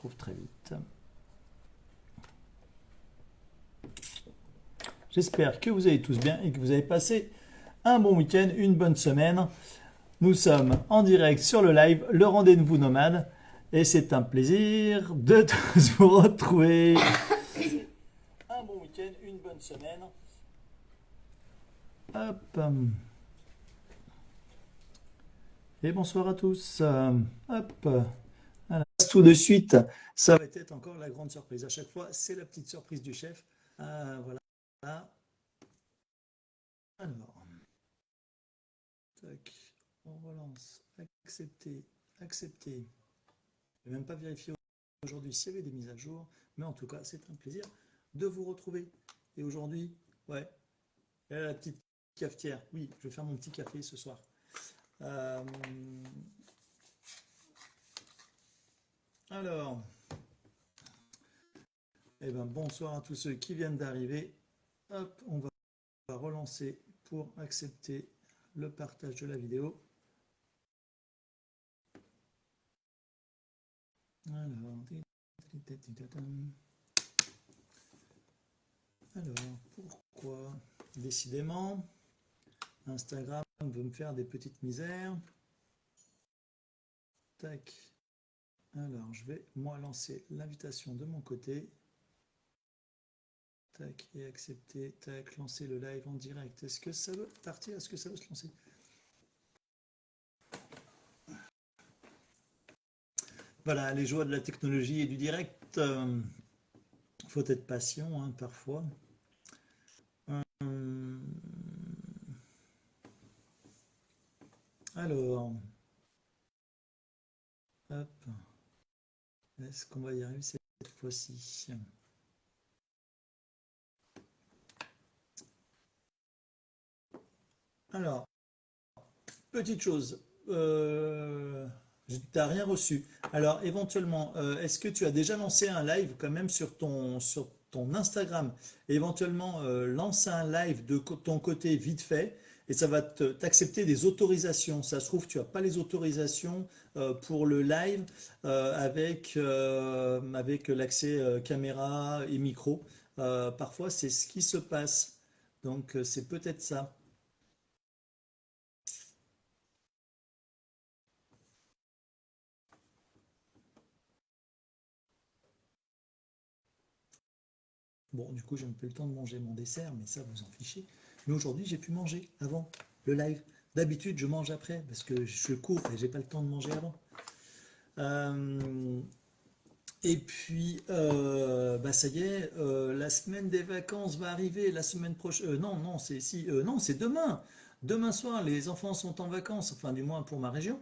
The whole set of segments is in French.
retrouve très vite. J'espère que vous allez tous bien et que vous avez passé un bon week-end, une bonne semaine. Nous sommes en direct sur le live, le rendez-vous nomade. Et c'est un plaisir de tous vous retrouver. Un bon week-end, une bonne semaine. Hop. Et bonsoir à tous. Hop. Voilà. Tout de suite, ça va être encore la grande surprise. À chaque fois, c'est la petite surprise du chef. Voilà. Alors, tac, on relance. Accepter, accepter. Je vais même pas vérifier aujourd'hui s'il y avait des mises à jour, mais en tout cas, c'est un plaisir de vous retrouver. Et aujourd'hui, ouais, la petite cafetière. Oui, je vais faire mon petit café ce soir. Euh, alors, eh ben, bonsoir à tous ceux qui viennent d'arriver. Hop, on va relancer pour accepter le partage de la vidéo. Alors, pourquoi? Décidément, Instagram veut me faire des petites misères. Tac. Alors, je vais moi lancer l'invitation de mon côté. Tac, et accepter. Tac, lancer le live en direct. Est-ce que ça veut partir? Est-ce que ça veut se lancer? Voilà, les joies de la technologie et du direct. Faut être patient, hein, parfois. Alors, hop. Est-ce qu'on va y arriver cette fois-ci? Alors, petite chose. Tu n'as rien reçu. Alors, éventuellement, est-ce que tu as déjà lancé un live quand même sur ton Instagram? Éventuellement, lance un live de ton côté vite fait et ça va t'accepter des autorisations. Ça se trouve, tu n'as pas les autorisations pour le live avec l'accès caméra et micro. Parfois, c'est ce qui se passe. Donc, c'est peut-être ça. Bon, du coup, j'ai un peu le temps de manger mon dessert, mais ça, vous en fichez. Mais aujourd'hui, j'ai pu manger avant le live. D'habitude, je mange après parce que je cours et j'ai pas le temps de manger avant. Euh, et puis, bah ça y est, la semaine des vacances va arriver. La semaine prochaine. Non, non, c'est si, non, c'est demain. Demain soir, les enfants sont en vacances, enfin du moins pour ma région.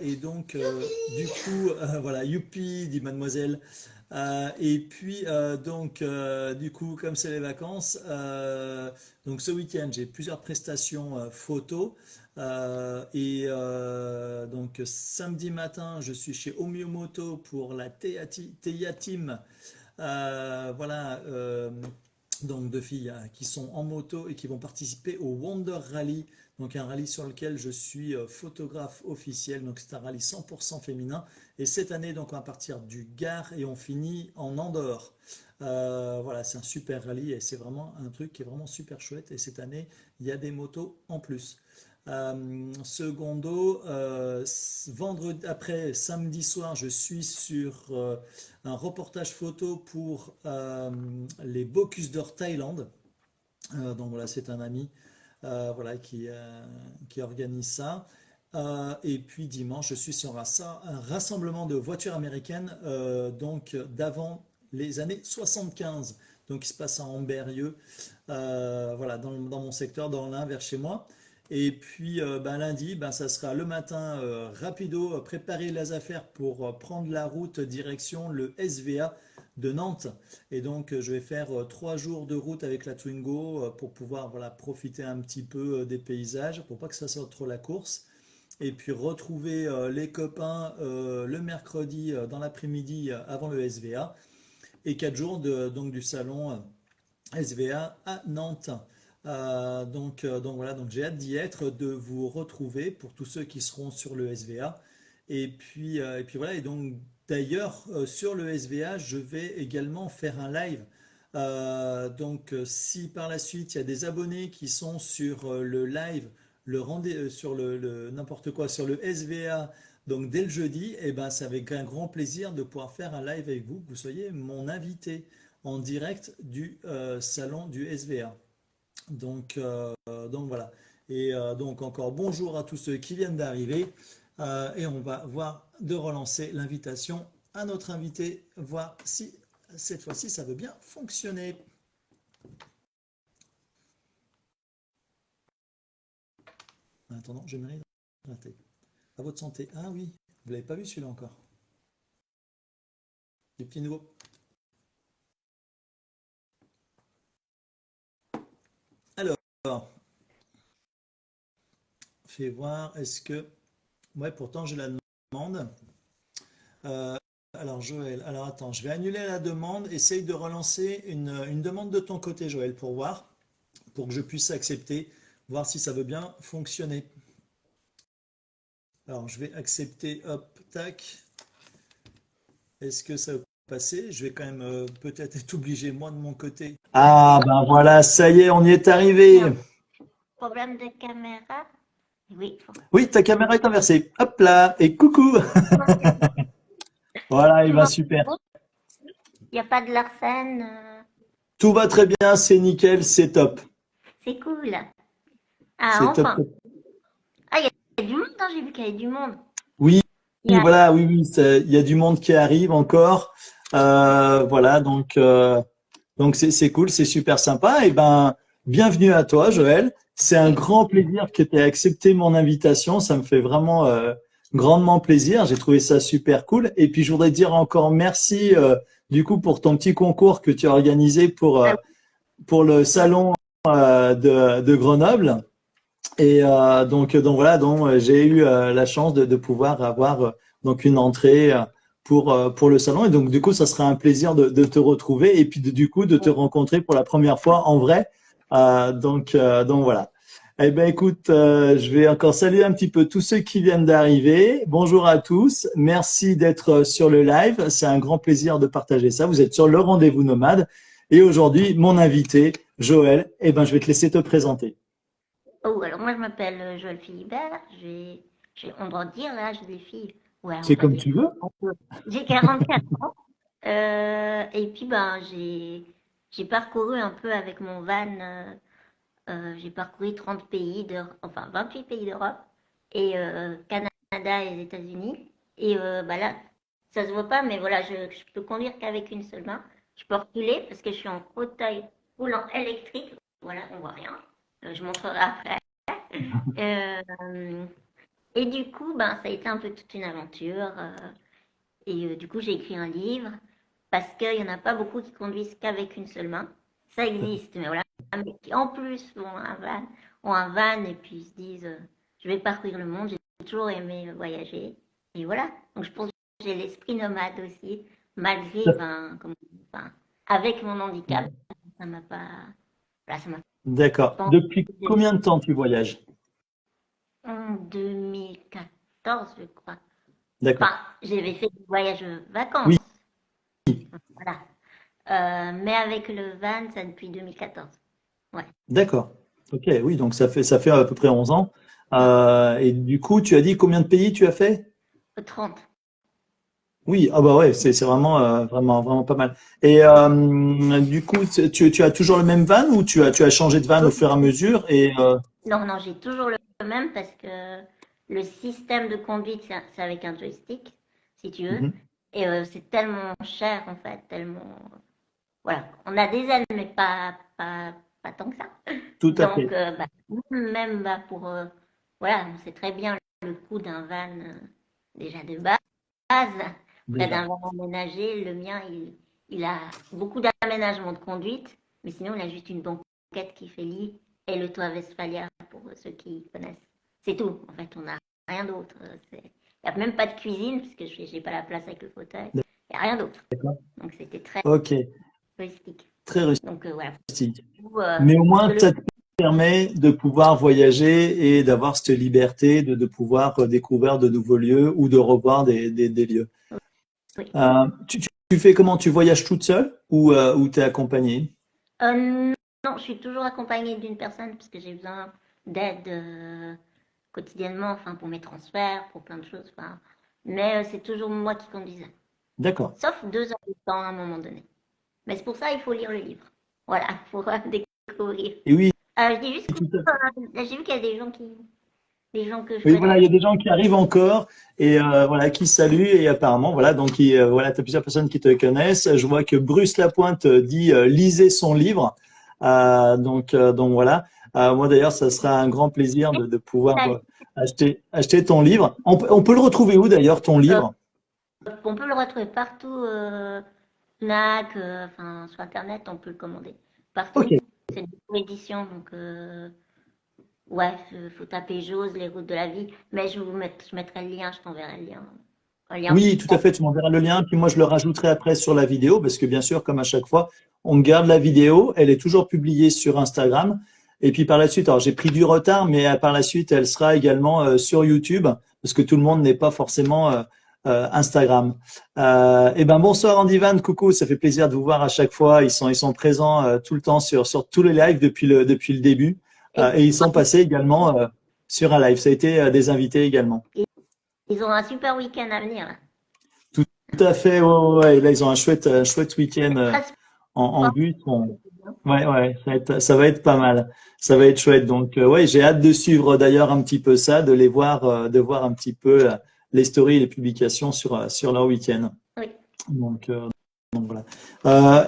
Et donc, du coup, voilà, youpi, dit mademoiselle. Et puis, du coup, comme c'est les vacances, donc ce week-end, j'ai plusieurs prestations photos. Donc, samedi matin, je suis chez Omiomoto pour la Teia Team. Voilà, donc deux filles qui sont en moto et qui vont participer au Wonder Rally, donc un rallye sur lequel je suis photographe officiel, donc c'est un rallye 100% féminin. Et cette année, donc on va partir du Gard et on finit en Andorre. Voilà, c'est un super rallye et c'est vraiment un truc qui est vraiment super chouette. Et cette année, il y a des motos en plus. Secondo, vendredi après samedi soir, je suis sur un reportage photo pour les Bocuse d'Or Thaïlande. Donc voilà, c'est un ami voilà, qui organise ça. Et puis dimanche, je suis sur un rassemblement de voitures américaines donc d'avant les années 75. Donc il se passe à Ambérieu, voilà, dans mon secteur, dans l'Ain, vers chez moi. Et puis lundi, ça sera le matin rapido, préparer les affaires pour prendre la route direction le SVA de Nantes. Et donc je vais faire 3 jours de route avec la Twingo pour pouvoir voilà, profiter un petit peu des paysages, pour pas que ça soit trop la course. Et puis retrouver les copains le mercredi dans l'après-midi avant le SVA. Et 4 jours donc du salon SVA à Nantes. Donc voilà, donc j'ai hâte d'y être, de vous retrouver pour tous ceux qui seront sur le SVA. Et puis voilà, et donc D'ailleurs, sur le SVA, je vais également faire un live. Donc, si par la suite il y a des abonnés qui sont sur le live, sur n'importe quoi, sur le SVA, donc dès le jeudi, eh ben, c'est avec un grand plaisir de pouvoir faire un live avec vous, que vous soyez mon invité en direct du salon du SVA. Donc voilà. Et donc encore bonjour à tous ceux qui viennent d'arriver. Et on va voir de relancer l'invitation à notre invité, voir si cette fois-ci ça veut bien fonctionner. En attendant, je m'arrête. À votre santé. Ah oui, vous l'avez pas vu celui-là encore. Des petits nouveaux. Alors, fais voir, est-ce que... Ouais, pourtant je la demande. Euh, alors Joël, alors attends, je vais annuler la demande. Essaye de relancer une demande de ton côté, Joël, pour voir, pour que je puisse accepter, voir si ça veut bien fonctionner. Alors je vais accepter, hop, tac. Est-ce que ça va passer? Je vais quand même peut-être être obligé, moi de mon côté. Ah ben voilà, ça y est, on y est arrivé. Problème de caméra? Oui. Oui, ta caméra est inversée. Hop là, et coucou. Voilà, il va super. Il n'y a pas de Larsen. Tout va très bien, c'est nickel, c'est top. C'est cool. Ah, C'est top. enfin. Ah, il y a du monde, hein, j'ai vu qu'il y avait du monde. Oui, Il y a... voilà, oui, oui, il y a du monde qui arrive encore. Voilà, donc c'est cool, c'est super sympa. Et ben, bienvenue à toi, Joël. C'est un grand plaisir que tu aies accepté mon invitation. Ça me fait vraiment grandement plaisir. J'ai trouvé ça super cool. Et puis, je voudrais dire encore merci du coup pour ton petit concours que tu as organisé pour le salon de Grenoble. Et donc voilà, donc j'ai eu la chance de pouvoir avoir donc une entrée pour le salon. Et donc du coup, ça sera un plaisir de te retrouver et puis du coup de te rencontrer pour la première fois en vrai. Donc voilà. Eh ben écoute, je vais encore saluer un petit peu tous ceux qui viennent d'arriver. Bonjour à tous. Merci d'être sur le live. C'est un grand plaisir de partager ça. Vous êtes sur le rendez-vous nomade. Et aujourd'hui, mon invité, Joël, eh ben je vais te laisser te présenter. Oh, alors moi je m'appelle Joël Philibert. On doit dire l'âge des filles. Ouais, on C'est va comme dire. tu veux. J'ai 44 ans. Et puis ben j'ai parcouru un peu avec mon van. J'ai parcouru 30 pays, enfin 28 pays d'Europe et Canada et les États-Unis. Et bah là, ça se voit pas, mais voilà, je peux conduire qu'avec une seule main. Je peux reculer parce que je suis en fauteuil roulant électrique. Voilà, on voit rien. Je montrerai après. Euh, et du coup, ben, ça a été un peu toute une aventure. Et du coup, j'ai écrit un livre parce qu'il n'y en a pas beaucoup qui conduisent qu'avec une seule main. Ça existe, mais voilà. Mais qui en plus ont un van et puis ils se disent je vais parcourir le monde. J'ai toujours aimé voyager. Et voilà. Donc je pense que j'ai l'esprit nomade aussi, malgré, enfin, avec mon handicap. Ça m'a pas. Voilà, ça m'a D'accord. pas Depuis empêché combien de temps tu voyages? en 2014, je crois. D'accord. Enfin, j'avais fait des voyages Oui, vacances. Voilà. Mais avec le van, ça depuis 2014. Ouais. d'accord. Ok, oui, donc ça fait à peu près 11 ans. Et du coup, tu as dit combien de pays tu as fait? 30. Oui, ah bah ouais, c'est vraiment, vraiment pas mal. Et du coup, tu as toujours le même van ou tu as changé de van au fur et à mesure et Non, non, j'ai toujours le même parce que le système de conduite, c'est avec un joystick, si tu veux. mhm, Et c'est tellement cher, en fait, tellement. Voilà. On a des ailes, mais pas tant que ça. tout à Donc, fait. bah, même bah, pour. Voilà, on sait très bien le coût d'un van déjà de base. Près Déjà. d'un van aménagé, le mien, il a beaucoup d'aménagements de conduite, mais sinon, il a juste une banquette qui fait lit et le toit Westphalia pour ceux qui connaissent. C'est tout. En fait, on n'a rien d'autre. Il n'y a même pas de cuisine, puisque je n'ai pas la place avec le fauteuil. Il n'y a rien d'autre. D'accord. Donc, c'était très Ok, touristique. très Donc, voilà. rustique. Vous, Mais au parce moins, que le ça te permet de pouvoir voyager et d'avoir cette liberté de pouvoir découvrir de nouveaux lieux ou de revoir des lieux. Oui. Tu fais comment? Tu voyages toute seule ou t'es accompagnée? Non, je suis toujours accompagnée d'une personne parce que j'ai besoin d'aide quotidiennement, enfin pour mes transferts, pour plein de choses. Enfin, mais c'est toujours moi qui conduisais. D'accord. Sauf 2 heures de temps à un moment donné. Mais c'est pour ça il faut lire le livre. Voilà, pour découvrir. Et oui, Je dis juste que tout à fait. j'ai vu qu'il y a des gens que je Oui, voilà, il y connais. a des gens qui arrivent encore et voilà, qui saluent et apparemment, voilà, donc voilà, tu as plusieurs personnes qui te connaissent. Je vois que Bruce Lapointe dit lisez son livre. Donc voilà. Moi d'ailleurs, ça sera un grand plaisir de pouvoir acheter ton livre. On peut le retrouver où d'ailleurs, ton Euh, livre? on peut le retrouver partout, Fnac, enfin sur Internet, on peut le commander Ok, partout. C'est une édition, donc ouais, faut taper Jose, les routes de la vie. Mais je mettrai le lien, je t'enverrai le lien. Un lien. oui, tout à fait. Tu m'enverras le lien, puis moi je le rajouterai après sur la vidéo, parce que bien sûr, comme à chaque fois, on garde la vidéo, elle est toujours publiée sur Instagram, et puis par la suite, alors j'ai pris du retard, mais par la suite, elle sera également sur YouTube, parce que tout le monde n'est pas forcément Instagram. Eh ben bonsoir Andivan, coucou, ça fait plaisir de vous voir à chaque fois. Ils sont présents tout le temps sur tous les lives depuis le début, Et et ils sont passés également sur un live. Ça a été des invités également. ils ont un super week-end à venir, là. Tout à fait, ouais, ouais, ouais. Et là, ils ont un chouette week-end C'est très en sport. but. Ouais, ouais, ça va être pas mal. Ça va être chouette. Donc, ouais, j'ai hâte de suivre d'ailleurs un petit peu ça, de les voir, de voir un petit peu les stories et les publications sur leur week-end. Oui. Donc, voilà. Euh,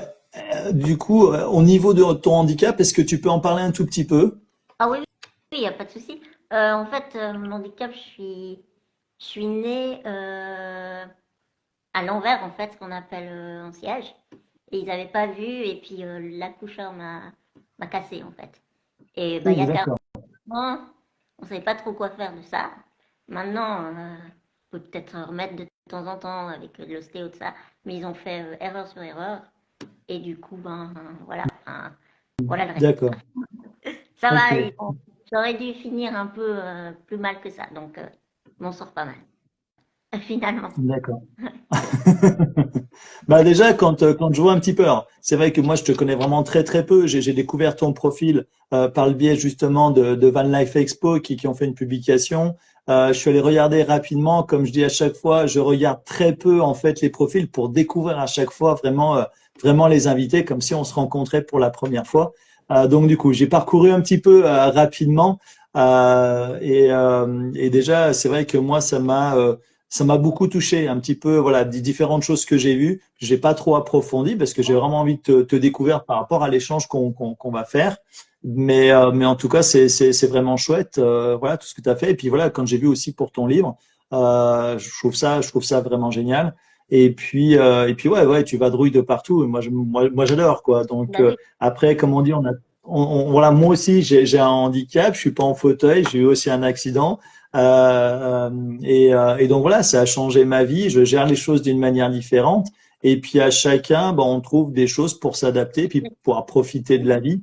du coup, au niveau de ton handicap, est-ce que tu peux en parler un tout petit peu? Ah oui, oui, il n'y a pas de souci. En fait, mon handicap, je suis née à l'envers, en fait, ce qu'on appelle un siège. Et ils n'avaient pas vu, et puis l'accoucheur m'a cassé, en fait. Et bah, il y Oh, a 40 d'accord. ans, on ne savait pas trop quoi faire de ça. Maintenant, on peut peut-être remettre de temps en temps avec de l'ostéo, de ça. Mais ils ont fait erreur sur erreur. Et du coup, ben voilà, enfin, voilà le résultat. D'accord. Ça Ok. va, j'aurais dû finir un peu plus mal que ça. Donc, je m'en sors pas mal, finalement. D'accord. Bah déjà, quand je vois un petit peu, alors, c'est vrai que moi je te connais vraiment très très peu. J'ai découvert ton profil par le biais justement de Van Life Expo qui ont fait une publication. Je suis allé regarder rapidement, comme je dis à chaque fois, je regarde très peu en fait les profils pour découvrir à chaque fois vraiment les invités, comme si on se rencontrait pour la première fois. Donc du coup, j'ai parcouru un petit peu rapidement et déjà, c'est vrai que moi ça m'a beaucoup touché, un petit peu, voilà, des différentes choses que j'ai vues. J'ai pas trop approfondi parce que j'ai vraiment envie de te découvrir par rapport à l'échange qu'on va faire. Mais en tout cas, c'est vraiment chouette, voilà, tout ce que tu as fait. Et puis voilà, quand j'ai vu aussi pour ton livre, je trouve ça vraiment génial. Et puis ouais, ouais, tu vadrouilles de partout. Et moi, j'adore, quoi. Donc Bah oui, après, comme on dit, voilà, moi aussi, j'ai un handicap. Je suis pas en fauteuil. J'ai eu aussi un accident. Et donc voilà, ça a changé ma vie. Je gère les choses d'une manière différente. Et puis à chacun, ben, on trouve des choses pour s'adapter, puis pour pouvoir profiter de la vie.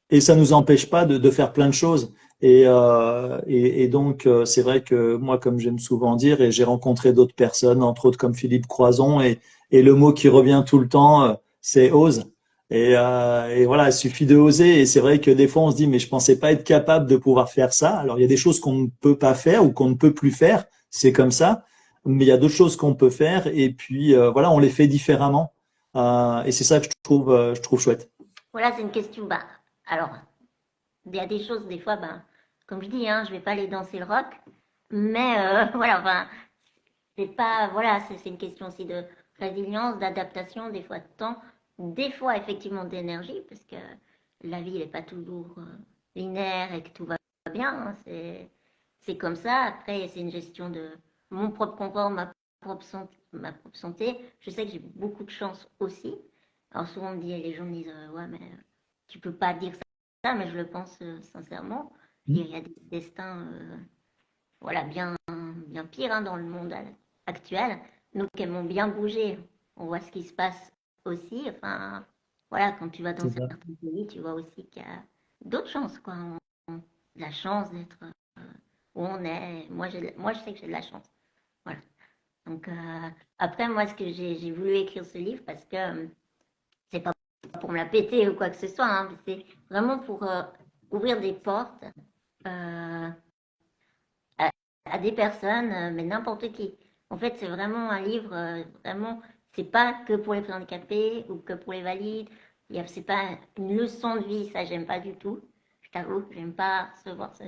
Et ça nous empêche pas de faire plein de choses. Et donc c'est vrai que moi, comme j'aime souvent dire, et j'ai rencontré d'autres personnes, entre autres comme Philippe Croison, et le mot qui revient tout le temps, c'est ose. Et voilà, il suffit de oser. Et c'est vrai que des fois, on se dit, mais je pensais pas être capable de pouvoir faire ça. Alors, il y a des choses qu'on ne peut pas faire ou qu'on ne peut plus faire. C'est comme ça. Mais il y a d'autres choses qu'on peut faire. Et puis, voilà, on les fait différemment. Et c'est ça que je trouve chouette. voilà, c'est une question. Bah, alors, il y a des choses, des fois, ben, comme je dis, hein, je vais pas aller danser le rock. Mais voilà, enfin, c'est pas. Voilà, c'est une question aussi de résilience, d'adaptation, des fois de temps, des fois effectivement d'énergie, parce que la vie n'est pas toujours linéaire et que tout va bien, hein, c'est comme ça. Après, c'est une gestion de mon propre confort, ma propre santé. Je sais que j'ai beaucoup de chance aussi. Alors souvent les gens me disent ouais mais tu peux pas dire ça, mais je le pense sincèrement. Il y a des destins voilà bien pires hein, dans le monde actuel. Donc elles m'ont bien bougé. On voit ce qui se passe aussi. Enfin voilà, quand tu vas dans C'est ça. certains pays, tu vois aussi qu'il y a d'autres chances quoi. La chance d'être où on est. Moi, je sais que j'ai de la chance. Voilà. Donc, après, moi, ce que j'ai voulu écrire ce livre parce que c'est pas pour me la péter ou quoi que ce soit, hein, c'est vraiment pour ouvrir des portes euh, à des personnes, mais n'importe qui. En fait, c'est vraiment un livre, vraiment, c'est pas que pour les handicapés ou que pour les valides. C'est pas une leçon de vie, ça, j'aime pas du tout. Je t'avoue, j'aime pas recevoir ce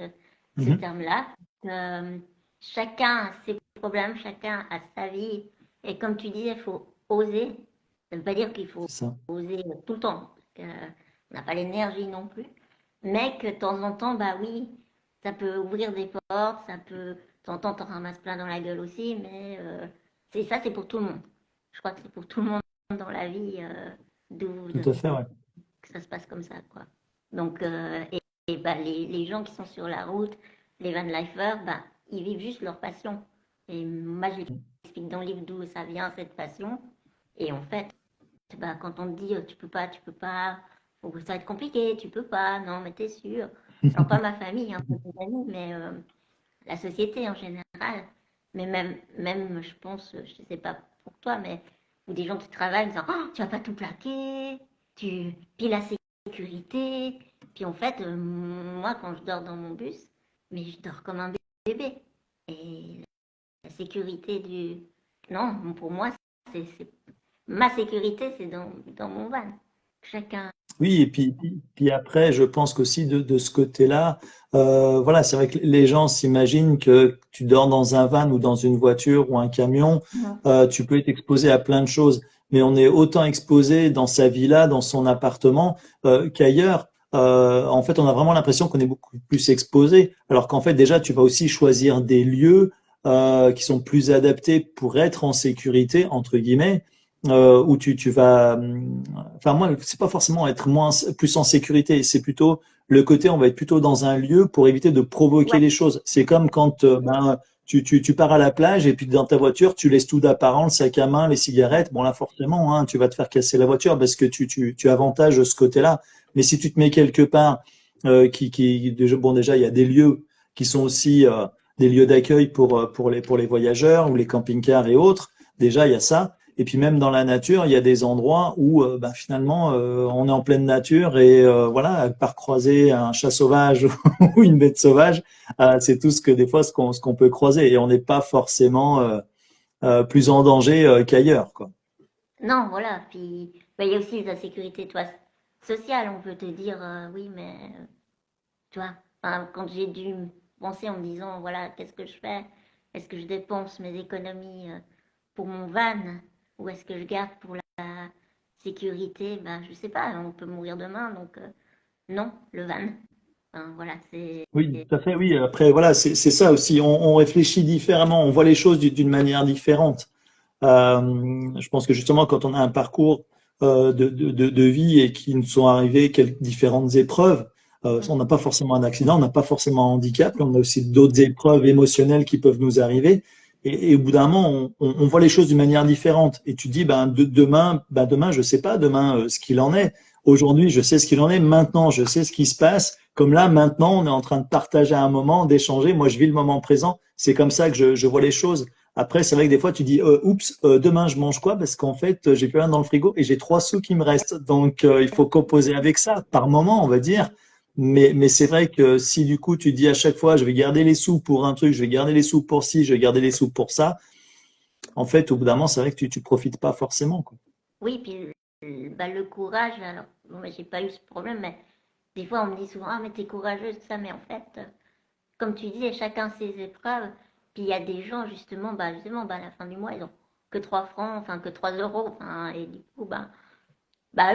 Mhm. terme-là. Euh, Chacun a ses problèmes, chacun a sa vie. Et comme tu disais, il faut oser. Ça ne veut pas dire qu'il faut C'est ça. oser tout le temps, parce qu'on n'a pas l'énergie non plus. Mais que de temps en temps, bah oui, ça peut ouvrir des portes, ça peut. De temps en temps, t'en ramasses plein dans la gueule aussi, mais c'est pour tout le monde. Je crois que c'est pour tout le monde dans la vie Tout à fait, ouais. que ça se passe comme ça, quoi. Donc, bah, les gens qui sont sur la route, les van lifers, bah, ils vivent juste leur passion. Et moi, je l'explique dans le livre d'où ça vient, cette passion. Et en fait, bah, quand on te dit tu peux pas, ça va être compliqué, tu peux pas, non, mais t'es sûr. Alors, pas ma famille, hein, pas mes amis, mais la société en général. Mais même je pense, je sais pas pour toi, mais ou des gens qui travaillent en disant oh, tu vas pas tout plaquer, puis la sécurité. Puis en fait, moi, quand je dors dans mon bus, mais je dors comme un bébé. Et la sécurité du. Non, pour moi, c'est ma sécurité, c'est dans mon van. Chacun. Oui, et puis après, je pense qu'aussi de ce côté-là, voilà, c'est vrai que les gens s'imaginent que tu dors dans un van ou dans une voiture ou un camion, tu peux être exposé à plein de choses, mais on est autant exposé dans sa villa, dans son appartement, qu'ailleurs. En fait, on a vraiment l'impression qu'on est beaucoup plus exposé, alors qu'en fait, déjà, tu vas aussi choisir des lieux qui sont plus adaptés pour être en sécurité, entre guillemets, où tu vas enfin moi c'est pas forcément être moins plus en sécurité, c'est plutôt le côté on va être plutôt dans un lieu pour éviter de provoquer Ouais, les choses. C'est comme quand tu pars à la plage et puis dans ta voiture tu laisses tout d'apparent, le sac à main, les cigarettes. Bon là forcément hein, tu vas te faire casser la voiture parce que tu avantages ce côté-là. Mais si tu te mets quelque part bon déjà il y a des lieux qui sont aussi des lieux d'accueil pour les voyageurs ou les camping-cars et autres. Déjà il y a ça. Et puis même dans la nature, il y a des endroits où finalement on est en pleine nature et voilà, par croiser un chat sauvage ou une bête sauvage, c'est tout ce que des fois ce qu'on peut croiser et on n'est pas forcément plus en danger qu'ailleurs, quoi. non, voilà. Puis, bah, il y a aussi la sécurité, toi, sociale. On peut te dire, oui, mais, tu vois, enfin, quand j'ai dû penser en me disant, voilà, qu'est-ce que je fais? Est-ce que je dépense mes économies pour mon van ou est-ce que je garde pour la sécurité? Ben, je sais pas, on peut mourir demain, donc non, le van. Enfin, voilà, c'est. Oui, tout à fait, oui. Après, voilà, c'est ça aussi. On réfléchit différemment, on voit les choses d'une manière différente. Je pense que justement, quand on a un parcours de vie et qu'il nous sont arrivées quelques différentes épreuves, on n'a pas forcément un accident, on n'a pas forcément un handicap, on a aussi d'autres épreuves émotionnelles qui peuvent nous arriver. Et au bout d'un moment, on voit les choses d'une manière différente. Et tu dis, demain, je sais pas demain ce qu'il en est. Aujourd'hui, je sais ce qu'il en est. Maintenant, je sais ce qui se passe. Comme là, maintenant, on est en train de partager un moment, d'échanger. Moi, je vis le moment présent. C'est comme ça que je vois les choses. Après, c'est vrai que des fois, tu dis, oups, demain, je mange quoi? Parce qu'en fait, j'ai plus rien dans le frigo et j'ai 3 sous qui me restent. Donc, il faut composer avec ça, par moment, on va dire. Mais c'est vrai que si du coup, tu dis à chaque fois, je vais garder les sous pour un truc, je vais garder les sous pour ci, je vais garder les sous pour ça, en fait, au bout d'un moment, c'est vrai que tu profites pas forcément, quoi. Oui, puis bah, le courage, alors, bon, bah, j'ai pas eu ce problème, mais des fois, on me dit souvent, ah, mais t'es courageuse, tout ça, mais en fait, comme tu dis, chacun ses épreuves. Puis il y a des gens, justement, bah, à la fin du mois, ils ont que 3 francs, enfin, que 3 euros, enfin, et du coup, bah,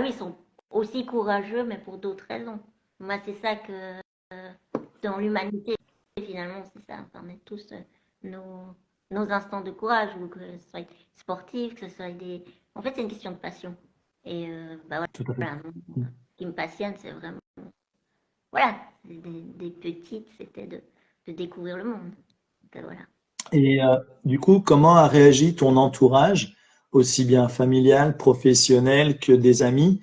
eux, ils sont aussi courageux, mais pour d'autres raisons. Moi, c'est ça que, dans l'humanité, finalement, c'est ça. Enfin, on est tous nos, nos instants de courage, ou que ce soit sportif, que ce soit des. En fait, c'est une question de passion. Et bah Tout à fait. voilà, ce qui me passionne, c'est vraiment. Voilà, des petites, c'était de découvrir le monde. Donc, voilà. Et du coup, comment a réagi ton entourage, aussi bien familial, professionnel que des amis?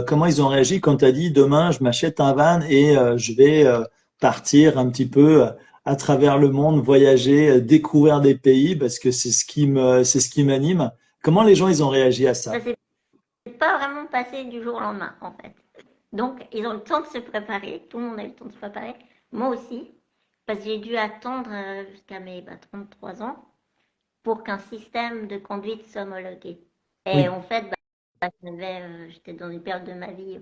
Comment ils ont réagi quand tu as dit demain, je m'achète un van et je vais partir un petit peu à travers le monde, voyager, découvrir des pays, parce que c'est ce qui m'anime. Comment les gens, ils ont réagi à Ça ça? s'est pas vraiment passé du jour au lendemain, en fait. Donc, ils ont le temps de se préparer. Tout le monde a eu le temps de se préparer. Moi aussi, parce que j'ai dû attendre jusqu'à mes 33 ans pour qu'un système de conduite soit homologué. Et Oui, en fait, j'étais dans une période de ma vie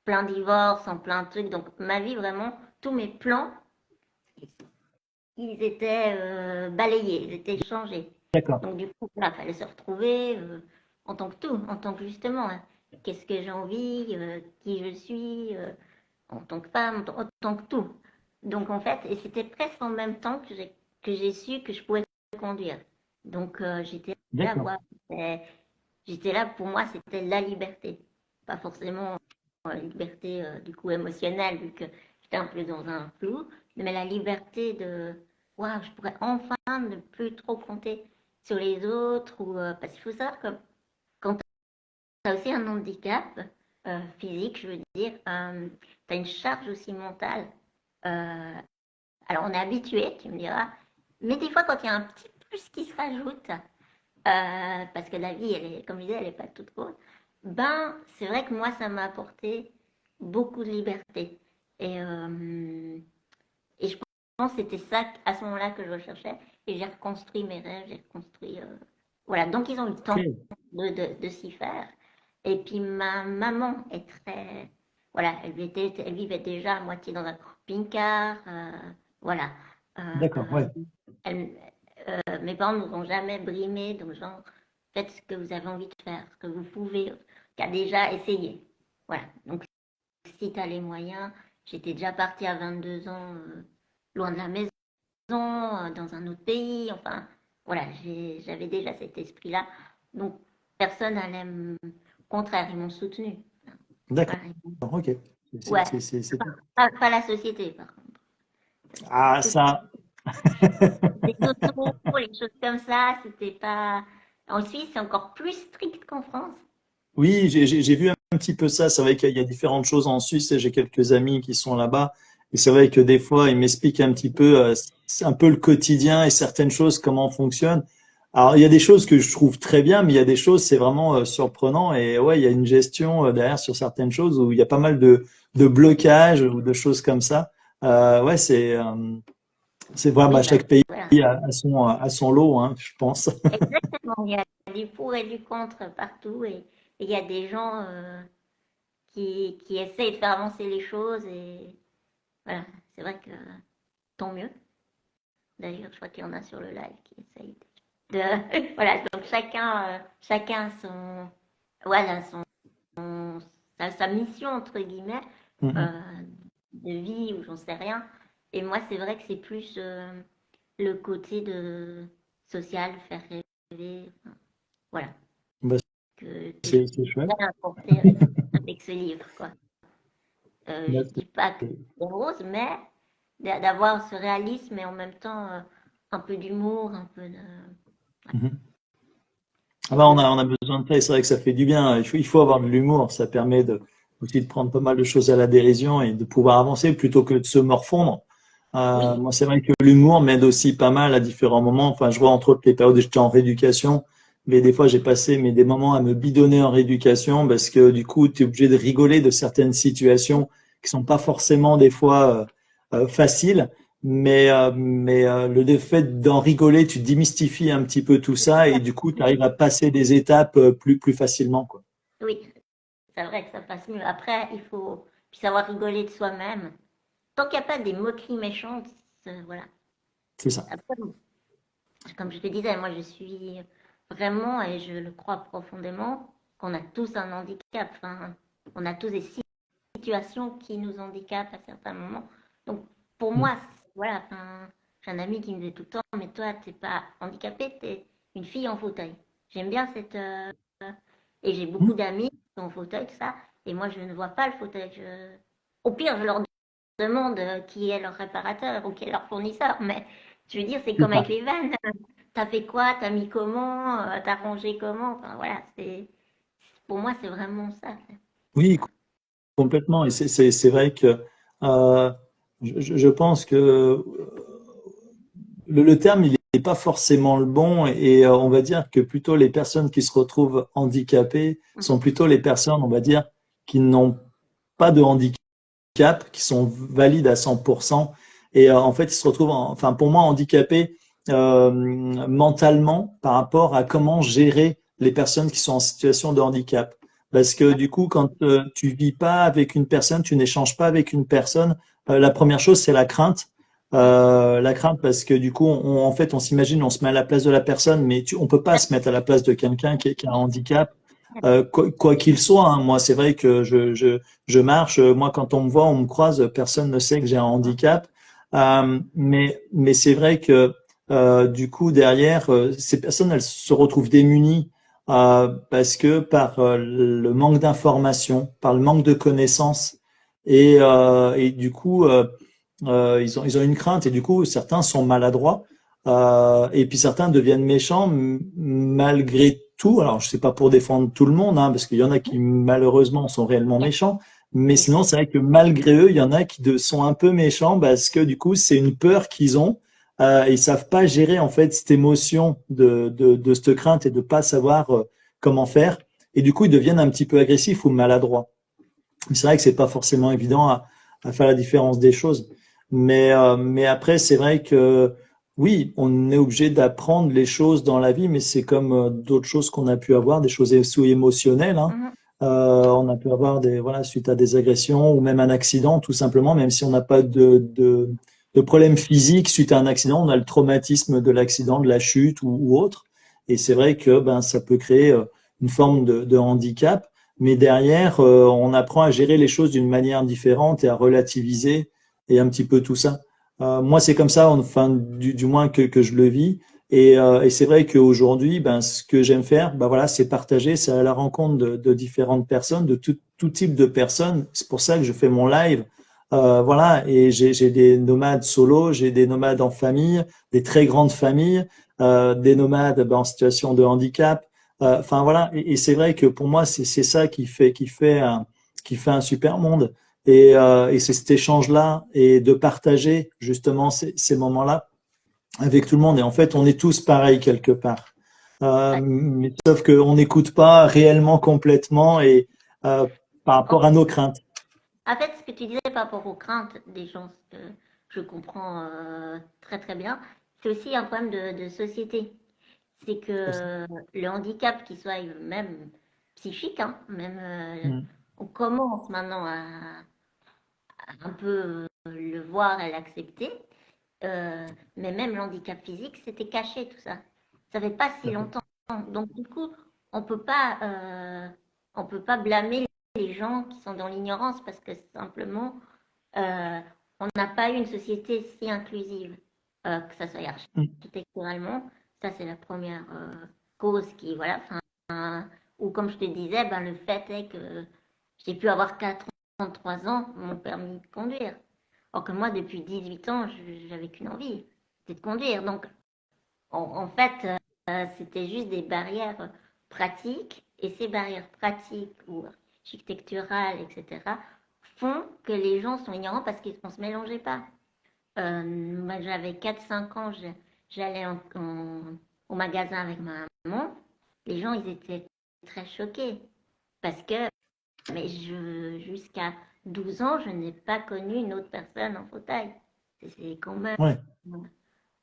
plein de divorces, en plein de trucs. Donc, ma vie, vraiment, tous mes plans, ils étaient balayés, ils étaient changés. d'accord. Donc, du coup, il fallait se retrouver en tant que tout, en tant que justement, hein, qu'est-ce que j'ai envie, qui je suis, en tant que femme, en tant que tout. Donc, en fait, et c'était presque en même temps que j'ai su que je pouvais conduire. Donc, j'étais là, D'accord. ouais, j'étais là, pour moi, c'était la liberté. Pas forcément la liberté du coup émotionnelle, vu que j'étais un peu dans un flou, mais la liberté de, waouh, je pourrais enfin ne plus trop compter sur les autres, ou, parce qu'il faut savoir que quand tu as aussi un handicap physique, je veux dire, tu as une charge aussi mentale. Euh, alors, on est habitué, tu me diras, mais des fois, quand il y a un petit plus qui se rajoute, parce que la vie, elle est, comme je disais, elle n'est pas toute rose. Ben, c'est vrai que moi, ça m'a apporté beaucoup de liberté. Et je pense que c'était ça à ce moment-là que je recherchais. Et j'ai reconstruit mes rêves, j'ai reconstruit. Voilà, donc ils ont eu le temps Ok. de s'y faire. Et puis ma maman est très. Voilà, elle vivait déjà à moitié dans un camping-car. Voilà. D'accord, Euh, ouais. elle, mes parents ne nous ont jamais brimés, donc genre, faites ce que vous avez envie de faire, ce que vous pouvez, qu'à déjà essayer. Voilà, donc si tu as les moyens, j'étais déjà partie à 22 ans, loin de la maison, dans un autre pays, enfin, voilà, j'avais déjà cet esprit-là. Donc, personne n'allait me... Au contraire, ils m'ont soutenu. D'accord, Voilà. ok. Ouais, Top. pas la société, par contre. Ah, ça. Les autos, les choses comme ça, c'était pas. En Suisse, c'est encore plus strict qu'en France. Oui, j'ai vu un petit peu ça. C'est vrai qu'il y a différentes choses en Suisse et j'ai quelques amis qui sont là-bas. Et c'est vrai que des fois, ils m'expliquent un petit peu, c'est un peu le quotidien et certaines choses, comment fonctionnent. Alors, il y a des choses que je trouve très bien, mais il y a des choses, c'est vraiment surprenant. Et ouais, il y a une gestion derrière sur certaines choses où il y a pas mal de blocages ou de choses comme ça. Ouais, c'est vrai, bah, Oui, bah, chaque pays voilà. a son lot, hein, je pense. Exactement. Il y a du pour et du contre partout. Et il y a des gens qui essayent de faire avancer les choses. Et voilà, c'est vrai que tant mieux. D'ailleurs, je crois qu'il y en a sur le live qui essayent de. Voilà, donc chacun son. Voilà, sa mission, entre guillemets, Mhm. euh, de vie ou j'en sais rien. Et moi, c'est vrai que c'est plus le côté de social, faire rêver. Enfin, voilà, Bah, que je c'est chouette. voudrais apporter avec ce livre, quoi. Je Bah, dis pas que c'est rose, mais d'avoir ce réalisme et en même temps un peu d'humour, un peu de. mhm. Ah Et bah, de. on a besoin de ça et c'est vrai que ça fait du bien. Il faut avoir de l'humour. Ça permet aussi de prendre pas mal de choses à la dérision et de pouvoir avancer plutôt que de se morfondre. Oui, Moi, c'est vrai que l'humour m'aide aussi pas mal à différents moments. Enfin, je vois entre autres les périodes où j'étais en rééducation, mais des fois, j'ai passé des moments à me bidonner en rééducation parce que du coup, tu es obligé de rigoler de certaines situations qui sont pas forcément des fois faciles. Mais le fait d'en rigoler, tu démystifies un petit peu tout ça et du coup, tu arrives à passer des étapes plus facilement, quoi. oui, c'est vrai que ça passe mieux. Après, il faut puis savoir rigoler de soi-même. Tant qu'il n'y a pas des moqueries méchantes, voilà. C'est ça. Après, bon, comme je te disais, moi je suis vraiment, et je le crois profondément, qu'on a tous un handicap. Enfin, on a tous des situations qui nous handicapent à certains moments. Donc, pour Mm. moi, voilà, enfin, j'ai un ami qui me dit tout le temps, mais toi, t'es pas handicapée, t'es une fille en fauteuil. J'aime bien cette. Et j'ai beaucoup Mm. d'amis qui sont en fauteuil, tout ça, et moi, je ne vois pas le fauteuil. Au pire, je leur demande qui est leur réparateur ou qui est leur fournisseur, mais je veux dire, c'est C'est comme ça. avec les vannes. T'as fait quoi? T'as mis comment? T'as rangé comment? Enfin, voilà, pour moi, c'est vraiment ça. Oui, complètement. Et c'est vrai que euh, je pense que le terme, il n'est pas forcément le bon et on va dire que plutôt les personnes qui se retrouvent handicapées sont plutôt les personnes, on va dire, qui n'ont pas de handicap, qui sont valides à 100%. Et en fait, ils se retrouvent, enfin pour moi, handicapés mentalement par rapport à comment gérer les personnes qui sont en situation de handicap. Parce que du coup, quand tu vis pas avec une personne, tu n'échanges pas avec une personne, la première chose, c'est la crainte. La crainte parce que du coup, en fait, on s'imagine, on se met à la place de la personne, mais on peut pas se mettre à la place de quelqu'un qui a un handicap, quoi qu'il soit. Hein. Moi, c'est vrai que je marche. Moi, quand on me voit, on me croise, personne ne sait que j'ai un handicap. Mais c'est vrai que du coup, derrière, ces personnes, elles se retrouvent démunies parce que par le manque d'information, par le manque de connaissances, et du coup, ils ont une crainte, et du coup, certains sont maladroits, et puis certains deviennent méchants malgré tout. Alors, je sais pas pour défendre tout le monde, hein, parce qu'il y en a qui malheureusement sont réellement méchants, mais sinon, c'est vrai que malgré eux, il y en a qui sont un peu méchants parce que du coup, c'est une peur qu'ils ont. Ils savent pas gérer en fait cette émotion de cette crainte et de pas savoir comment faire. Et du coup, ils deviennent un petit peu agressifs ou maladroits. C'est vrai que c'est pas forcément évident à faire la différence des choses. Mais après, c'est vrai que oui, on est obligé d'apprendre les choses dans la vie, mais c'est comme d'autres choses qu'on a pu avoir, des choses émotionnelles. Hein. Mhm. On a pu avoir voilà, suite à des agressions ou même un accident, tout simplement, même si on n'a pas de problème physique suite à un accident, on a le traumatisme de l'accident, de la chute ou autre. Et c'est vrai que ben, ça peut créer une forme de handicap. Mais derrière, on apprend à gérer les choses d'une manière différente et à relativiser et un petit peu tout ça. Moi, c'est comme ça, enfin, du moins que je le vis. Et c'est vrai qu'aujourd'hui, ben, ce que j'aime faire, ben, voilà, c'est partager, c'est à la rencontre de différentes personnes, de tout type de personnes. C'est pour ça que je fais mon live. Voilà, et j'ai des nomades solo, j'ai des nomades en famille, des très grandes familles, des nomades ben, en situation de handicap. Enfin voilà, et c'est vrai que pour moi, c'est ça qui fait un super monde. Et c'est cet échange-là et de partager justement ces moments-là avec tout le monde. Et en fait, on est tous pareils quelque part. Ouais. Mais sauf qu'on n'écoute pas réellement complètement et par En rapport à nos craintes. en fait, ce que tu disais par rapport aux craintes des gens, je comprends très très bien, c'est aussi un problème de société. C'est que le handicap, qu'il soit même psychique, hein, même Mm. on commence maintenant à un peu le voir et l'accepter. Mais même l'handicap physique, c'était caché tout ça. Ça fait pas si longtemps. Donc du coup, on peut pas, euh, on peut pas blâmer les gens qui sont dans l'ignorance parce que simplement, euh, on n'a pas eu une société si inclusive, que ça soit Mm. architecturalement. Ça, c'est la première cause qui, voilà, ou comme je te disais, ben, le fait est que j'ai pu avoir 43 ans, mon permis de conduire. Or que moi, depuis 18 ans, j'avais qu'une envie, c'est de conduire. Donc, en fait, c'était juste des barrières pratiques. Et ces barrières pratiques ou architecturales, etc., font que les gens sont ignorants parce qu'on ne se mélangeait pas. Moi, j'avais 4-5 ans, j'allais au magasin avec ma maman. Les gens, ils étaient très choqués parce que mais jusqu'à 12 ans, je n'ai pas connu une autre personne en fauteuil. C'est quand même, Ouais,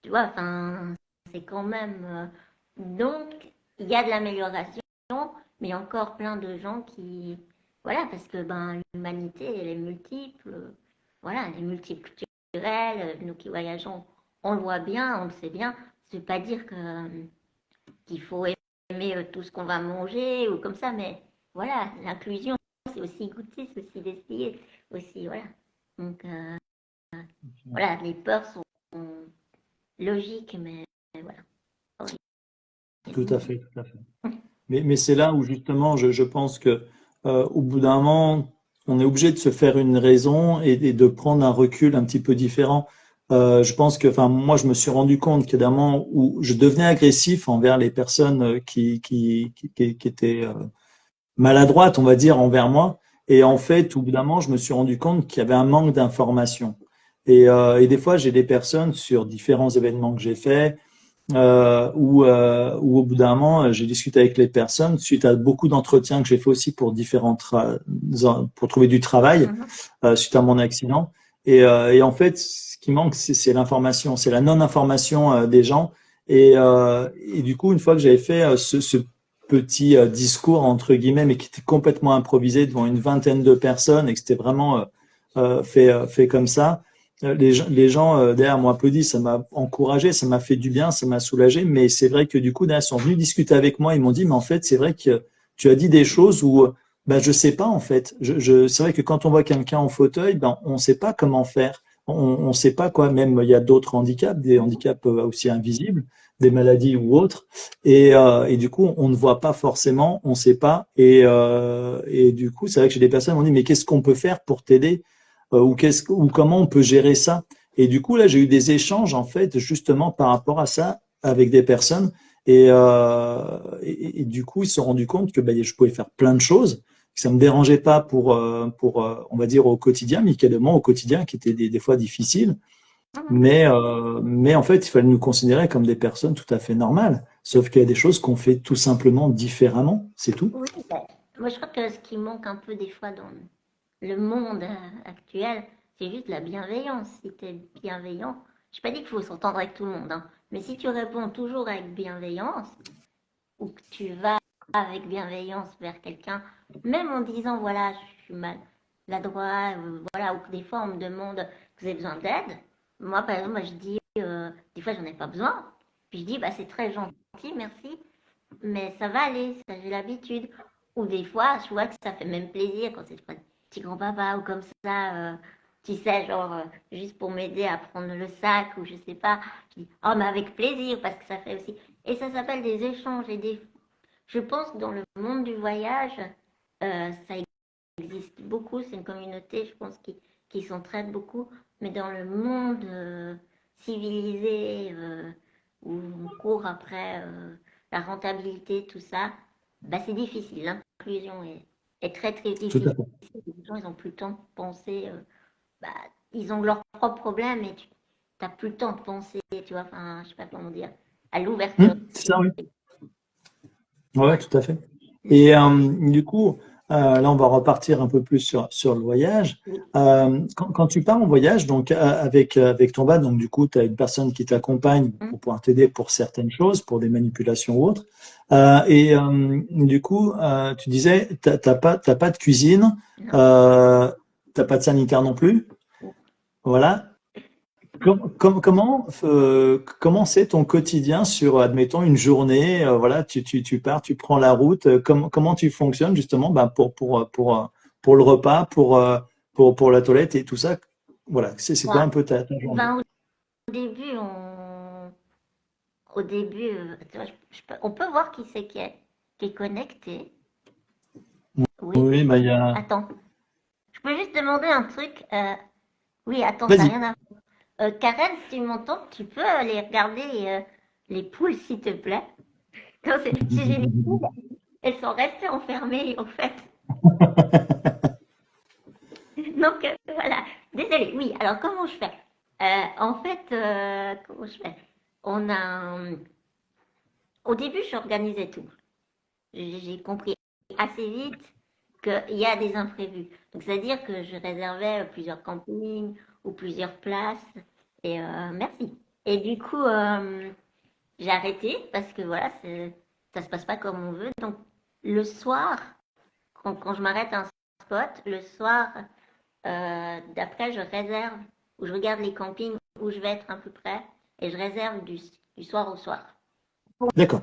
tu vois, enfin, c'est quand même. Donc, il y a de l'amélioration, mais il y a encore plein de gens qui, voilà, parce que ben l'humanité, elle est multiple, voilà, elle est multiculturelle. Nous qui voyageons, on le voit bien, on le sait bien. Ça ne veut pas dire qu'il faut aimer tout ce qu'on va manger ou comme ça, mais voilà, l'inclusion, c'est aussi goûter, c'est aussi d'essayer, aussi, voilà. Donc, voilà, les peurs sont logiques, mais voilà. tout à fait, tout à fait. Mais c'est là où justement, je pense que au bout d'un moment, on est obligé de se faire une raison et de prendre un recul un petit peu différent. Je pense que, enfin, moi, je me suis rendu compte qu'il y a des moments où je devenais agressif envers les personnes qui étaient maladroites, on va dire, envers moi. Et en fait, au bout d'un moment, je me suis rendu compte qu'il y avait un manque d'information. Et des fois, j'ai des personnes sur différents événements que j'ai faits où au bout d'un moment, j'ai discuté avec les personnes suite à beaucoup d'entretiens que j'ai fait aussi pour pour trouver du travail Mhm. suite à mon accident. Et en fait, ce qui manque, c'est l'information, c'est la non-information des gens. Et du coup, une fois que j'avais fait ce petit discours entre guillemets, mais qui était complètement improvisé devant une vingtaine de personnes et que c'était vraiment fait comme ça, les gens derrière m'ont applaudi, ça m'a encouragé, ça m'a fait du bien, ça m'a soulagé. Mais c'est vrai que du coup, derrière, ils sont venus discuter avec moi, ils m'ont dit, mais en fait, c'est vrai que tu as dit des choses où ben, je sais pas en fait. C'est vrai que quand on voit quelqu'un en fauteuil, ben, on ne sait pas comment faire. On ne sait pas quoi. Même il y a d'autres handicaps, des handicaps aussi invisibles, des maladies ou autres. Et du coup, on ne voit pas forcément, on ne sait pas. Et du coup, c'est vrai que j'ai des personnes qui m'ont dit, mais qu'est-ce qu'on peut faire pour t'aider ou comment on peut gérer ça? Et du coup, là, j'ai eu des échanges en fait justement par rapport à ça avec des personnes. Et du coup, ils se sont rendus compte que ben, je pouvais faire plein de choses, que ça me dérangeait pas on va dire, au quotidien, mais également au quotidien, qui étaient des fois difficiles. Mhm. Mais en fait, il fallait nous considérer comme des personnes tout à fait normales. Sauf qu'il y a des choses qu'on fait tout simplement différemment, c'est tout. Oui, ben, moi je crois que ce qui manque un peu des fois dans le monde actuel, c'est juste la bienveillance. Si tu es bienveillant, je n'ai pas dit qu'il faut s'entendre avec tout le monde, hein, mais si tu réponds toujours avec bienveillance, ou que tu vas avec bienveillance vers quelqu'un, même en disant voilà, je suis maladroit, voilà, ou que des fois on me demande que vous avez besoin d'aide. Moi, par exemple, moi, je dis des fois j'en ai pas besoin. Puis je dis bah c'est très gentil, merci, mais ça va aller, ça j'ai l'habitude. Ou des fois, je vois que ça fait même plaisir quand c'est un petit grand-papa ou comme ça, tu sais, genre juste pour m'aider à prendre le sac ou je sais pas. Je dis oh mais avec plaisir parce que ça fait aussi. Et ça s'appelle des échanges et des je pense que dans le monde du voyage, ça existe beaucoup. C'est une communauté, je pense, qui s'entraide beaucoup. Mais dans le monde civilisé, où on court après la rentabilité, tout ça, bah, c'est difficile. L'inclusion est très, très Tout à difficile. fait. Les gens, ils n'ont plus le temps de penser. Bah, ils ont leurs propres problèmes et tu n'as plus le temps de penser, tu vois, enfin, je sais pas comment dire, à l'ouverture. C'est ça, oui. Ouais, Ouais. tout à fait. Et du coup, là, on va repartir un peu plus sur le voyage. Oui. Quand tu pars en voyage, donc avec ton van, donc du coup, tu as une personne qui t'accompagne Hum, pour pouvoir t'aider pour certaines choses, pour des manipulations ou autres. Du coup, tu disais, t'as pas de cuisine, non. euh, t'as pas de sanitaire non plus. Voilà. Comment c'est ton quotidien sur, admettons, une journée, voilà, tu pars, tu prends la route, comment tu fonctionnes justement bah, pour le repas, pour la toilette et tout ça. Voilà, c'est quoi Ouais. un peu ta journée? Ben, au début, tu vois, on peut voir qui est connecté. Oui. Oui, bah, il y a... Attends, je peux juste demander un truc. Oui, attends, ça n'a Vas-y. rien à voir. Karen, si tu m'entends, tu peux aller regarder les poules, s'il te plaît. Non, si j'ai les poules, elles sont restées enfermées, en fait. Donc, voilà. Désolée. Oui, alors comment je fais? En fait, comment je fais? On a... Au début, j'organisais tout. J'ai compris assez vite qu'il y a des imprévus. Donc, c'est-à-dire que je réservais plusieurs campings ou plusieurs places. Et merci. Et du coup, j'ai arrêté parce que voilà, ça se passe pas comme on veut. Donc, le soir, quand je m'arrête à un spot, le soir, d'après, je réserve ou je regarde les campings où je vais être à peu près et je réserve du soir au soir D'accord.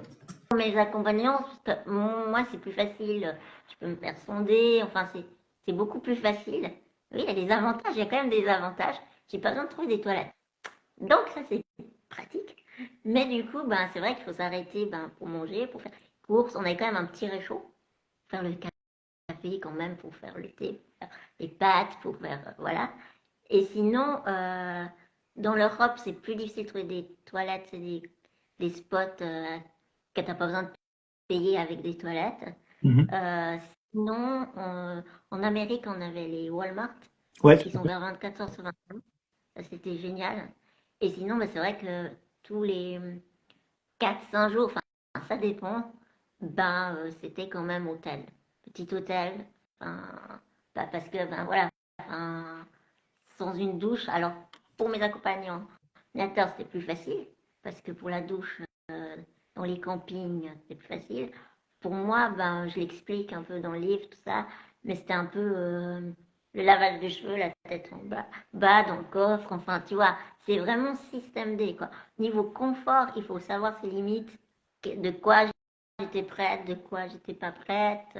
mes accompagnants, parce que moi, c'est plus facile. Je peux me faire sonder. Enfin, c'est beaucoup plus facile. Oui, il y a des avantages. Il y a quand même des avantages. J'ai pas besoin de trouver des toilettes. Donc, ça, c'est pratique. Mais du coup, ben, c'est vrai qu'il faut s'arrêter ben, pour manger, pour faire des courses. On a quand même un petit réchaud. Pour faire le café, quand même, pour faire le thé, pour faire les pâtes, pour faire. Voilà. Et sinon, dans l'Europe, c'est plus difficile de trouver des toilettes. C'est des spots que tu n'as pas besoin de payer avec des toilettes. Mhm. Euh, Sinon, en Amérique, on avait les Walmart Ouais, qui tout à sont fait. vers 24 heures sur 24. Ça, c'était génial. Et sinon, bah, c'est vrai que tous les 4-5 jours, enfin, ça dépend, ben, c'était quand même hôtel. Petit hôtel. Enfin, parce que, ben voilà, enfin, sans une douche, alors pour mes accompagnants, c'était plus facile, parce que pour la douche, dans les campings, c'est plus facile. Pour moi, ben, je l'explique un peu dans le livre, tout ça, mais c'était un peu le lavage de cheveux, la tête en bas dans le coffre, enfin, tu vois, c'est vraiment système D, quoi. Niveau confort, il faut savoir ses limites, de quoi j'étais prête, de quoi j'étais pas prête.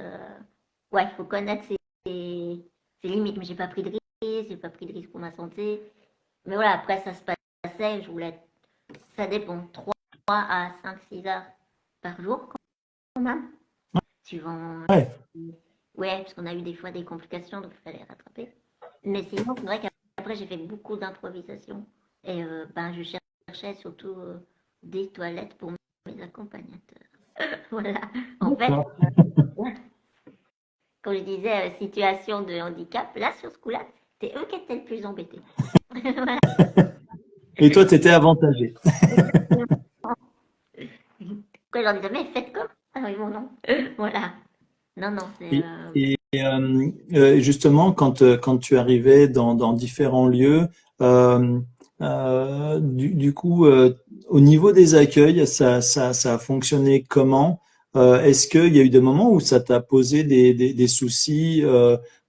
Ouais, il faut connaître ses limites, mais j'ai pas pris de risque, j'ai pas pris de risque pour ma santé. Mais voilà, après, ça se passait, je voulais, ça dépend, 3 à 5 6 heures par jour, quand même, suivant. Ouais. Ouais, parce qu'on a eu des fois des complications, donc il fallait rattraper. Mais sinon, c'est vrai qu'après, j'ai fait beaucoup d'improvisation. Et ben, je cherchais surtout des toilettes pour mes accompagnateurs. Voilà. En fait, D'accord. quand je disais situation de handicap, là, sur ce coup-là, c'est eux qui étaient le plus embêtés. Voilà. Et toi, tu étais avantagé. Exactement. Après, je leur disais, mais faites comme. Ah oui, mon nom. Voilà. Non, non, c'est. Justement, quand tu arrivais dans différents lieux, euh, du coup, au niveau des accueils, ça a fonctionné comment? Est-ce qu'il y a eu des moments où ça t'a posé des soucis?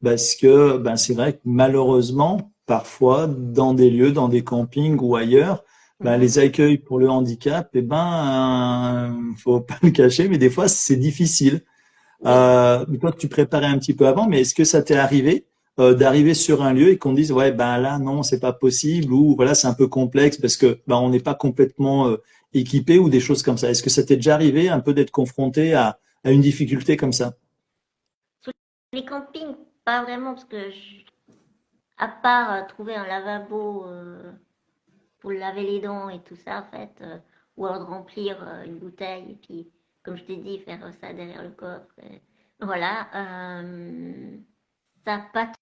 Parce que ben, c'est vrai que malheureusement, parfois, dans des lieux, dans des campings ou ailleurs, ben, Mhm. les accueils pour le handicap, eh ben, faut pas le cacher, mais des fois, c'est difficile. Oui. Toi, tu préparais un petit peu avant, mais est-ce que ça t'est arrivé d'arriver sur un lieu et qu'on dise ouais ben là non c'est pas possible ou voilà c'est un peu complexe parce que ben on n'est pas complètement équipé ou des choses comme ça. Est-ce que ça t'est déjà arrivé un peu d'être confronté à une difficulté comme ça? Sur les campings, pas vraiment, parce que à part trouver un lavabo pour laver les dents et tout ça, en fait, ou alors de remplir une bouteille, et puis, comme je t'ai dit, faire ça derrière le coffre. Voilà. Ça, pas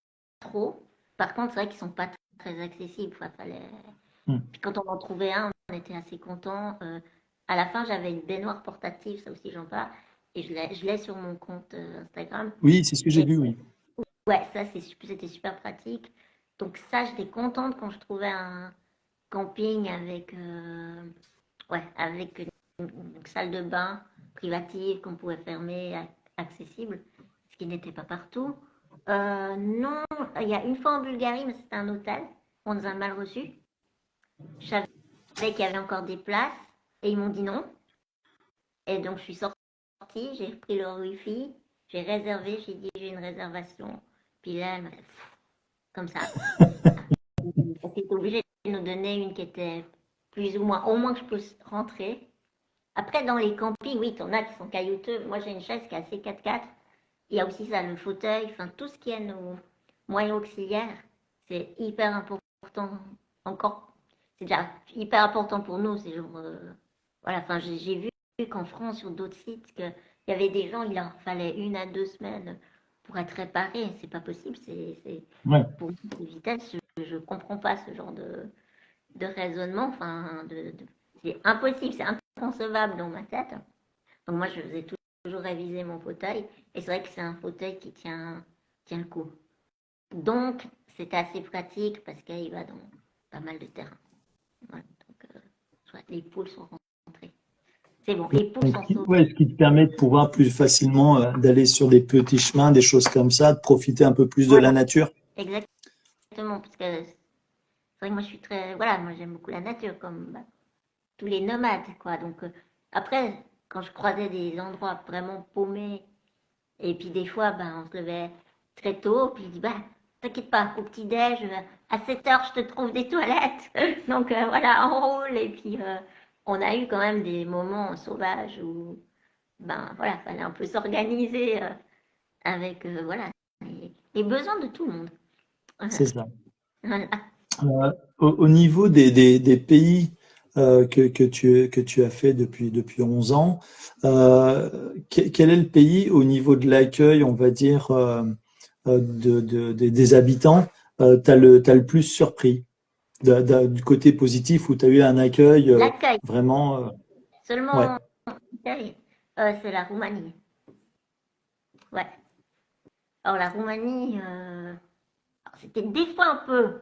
trop. Par contre, c'est vrai qu'ils sont pas très accessibles. Enfin, Hmm. puis quand on en trouvait un, on était assez content. À la fin, j'avais une baignoire portative, ça aussi j'en parle, et je l'ai sur mon compte Instagram. Oui, c'est ce que j'ai Et vu, oui. ouais, ça, c'était super pratique. Donc ça, j'étais contente quand je trouvais un camping avec, ouais, avec une salle de bain privative qu'on pouvait fermer, accessible, ce qui n'était pas partout. Non, il y a une fois en Bulgarie, mais c'était un hôtel. On nous a mal reçus. Je savais qu'il y avait encore des places et ils m'ont dit non. Et donc je suis sortie, j'ai repris leur wifi, j'ai réservé, j'ai dit j'ai une réservation. Puis là, elle m'a fait comme ça. Parce qu'ils étaient obligés de nous donner une qui était plus ou moins, au moins que je puisse rentrer. Après, dans les campings, oui, t'en as qui sont caillouteux. Moi, j'ai une chaise qui est assez 4x4. Il y a aussi ça, le fauteuil, enfin, tout ce qui est nos moyens auxiliaires, c'est hyper important. Encore, c'est déjà hyper important pour nous. C'est genre, voilà, enfin, j'ai vu qu'en France, sur d'autres sites, qu'il y avait des gens, il leur fallait 1 à 2 semaines pour être réparés. C'est pas possible. Ouais, Pour moi, c'est vitesse. Je comprends pas ce genre de raisonnement. Enfin, c'est impossible, c'est inconcevable dans ma tête. Donc moi, je faisais toujours réviser mon fauteuil. Et c'est vrai que c'est un fauteuil qui tient le coup. Donc, c'est assez pratique parce qu'il va dans pas mal de terrain. Voilà. Donc, les poules sont rentrées. C'est bon, les poules donc, sont sauvées. ouais, ce qui te permet de pouvoir plus facilement d'aller sur des petits chemins, des choses comme ça, de profiter un peu plus de la Voilà, nature. exactement. Parce que c'est vrai que moi, je suis très. Voilà, moi, j'aime beaucoup la nature, comme bah, tous les nomades, quoi. Donc, après, quand je croisais des endroits vraiment paumés, et puis des fois, ben, on se levait très tôt, puis il dit, bah, t'inquiète pas, au petit-déj, à 7 heures, je te trouve des toilettes. Donc voilà, on roule, et puis on a eu quand même des moments sauvages où, ben voilà, fallait un peu s'organiser avec, voilà, les besoins de tout le monde. C'est ça. Voilà. Au niveau des pays que tu as fait depuis 11 ans, quel est le pays au niveau de l'accueil, on va dire, des habitants, t'as le plus surpris? du côté positif où tu as eu un accueil L'accueil, vraiment. Ouais. seulement l'accueil, c'est la Roumanie. Ouais. Alors la Roumanie, alors, c'était des fois un peu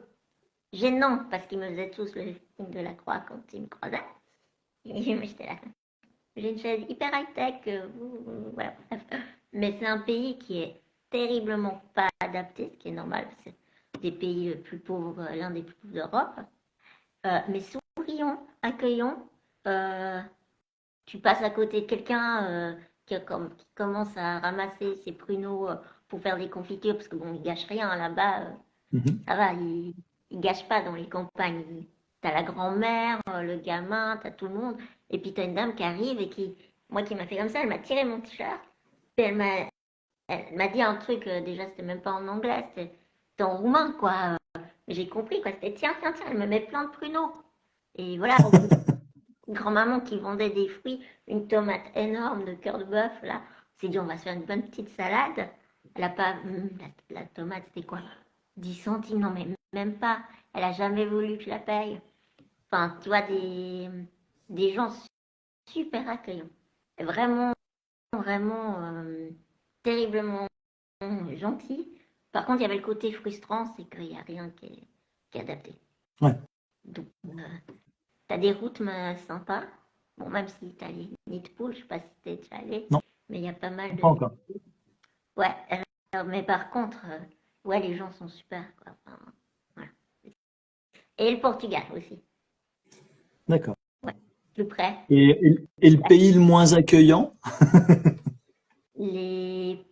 gênant parce qu'ils me faisaient tous le signe de la croix quand ils me croisaient. Et moi, j'étais là. J'ai une chaise hyper high-tech, voilà, bref. Mais c'est un pays qui est terriblement pas adapté, ce qui est normal, c'est des pays plus pauvres, l'un des plus pauvres d'Europe. Mais souriant, accueillant. Euh, Tu passes à côté de quelqu'un qui commence à ramasser ses pruneaux pour faire des confitures, parce que bon, ils gâchent rien là-bas. Mhm. Ça va, ils gâchent pas dans les campagnes. T'as la grand-mère, le gamin, t'as tout le monde. Et puis t'as une dame qui arrive et moi qui m'a fait comme ça, elle m'a tiré mon t-shirt. Et elle m'a dit un truc, déjà c'était même pas en anglais, c'était en roumain quoi. J'ai compris quoi, c'était tiens, tiens, tiens, elle me met plein de pruneaux. Et voilà, grand-maman qui vendait des fruits, une tomate énorme de cœur de bœuf, là. On s'est dit, on va se faire une bonne petite salade. Elle a pas. La tomate, c'était quoi? 10 centimes? Non, mais même pas. Elle a jamais voulu que je la paye. Enfin, tu vois, des gens super accueillants. Vraiment, vraiment terriblement gentils. Par contre, il y avait le côté frustrant, c'est qu'il n'y a rien qui est adapté. Ouais. Donc, t'as des routes sympas. Bon, même si t'as les nids de poules, je sais pas si t'es déjà allé, Non, mais il y a pas mal pas de. encore. Ouais, mais par contre, ouais, les gens sont super, quoi. Enfin, voilà. Et le Portugal aussi. D'accord. Ouais, plus près. Et le pays le moins accueillant? Les,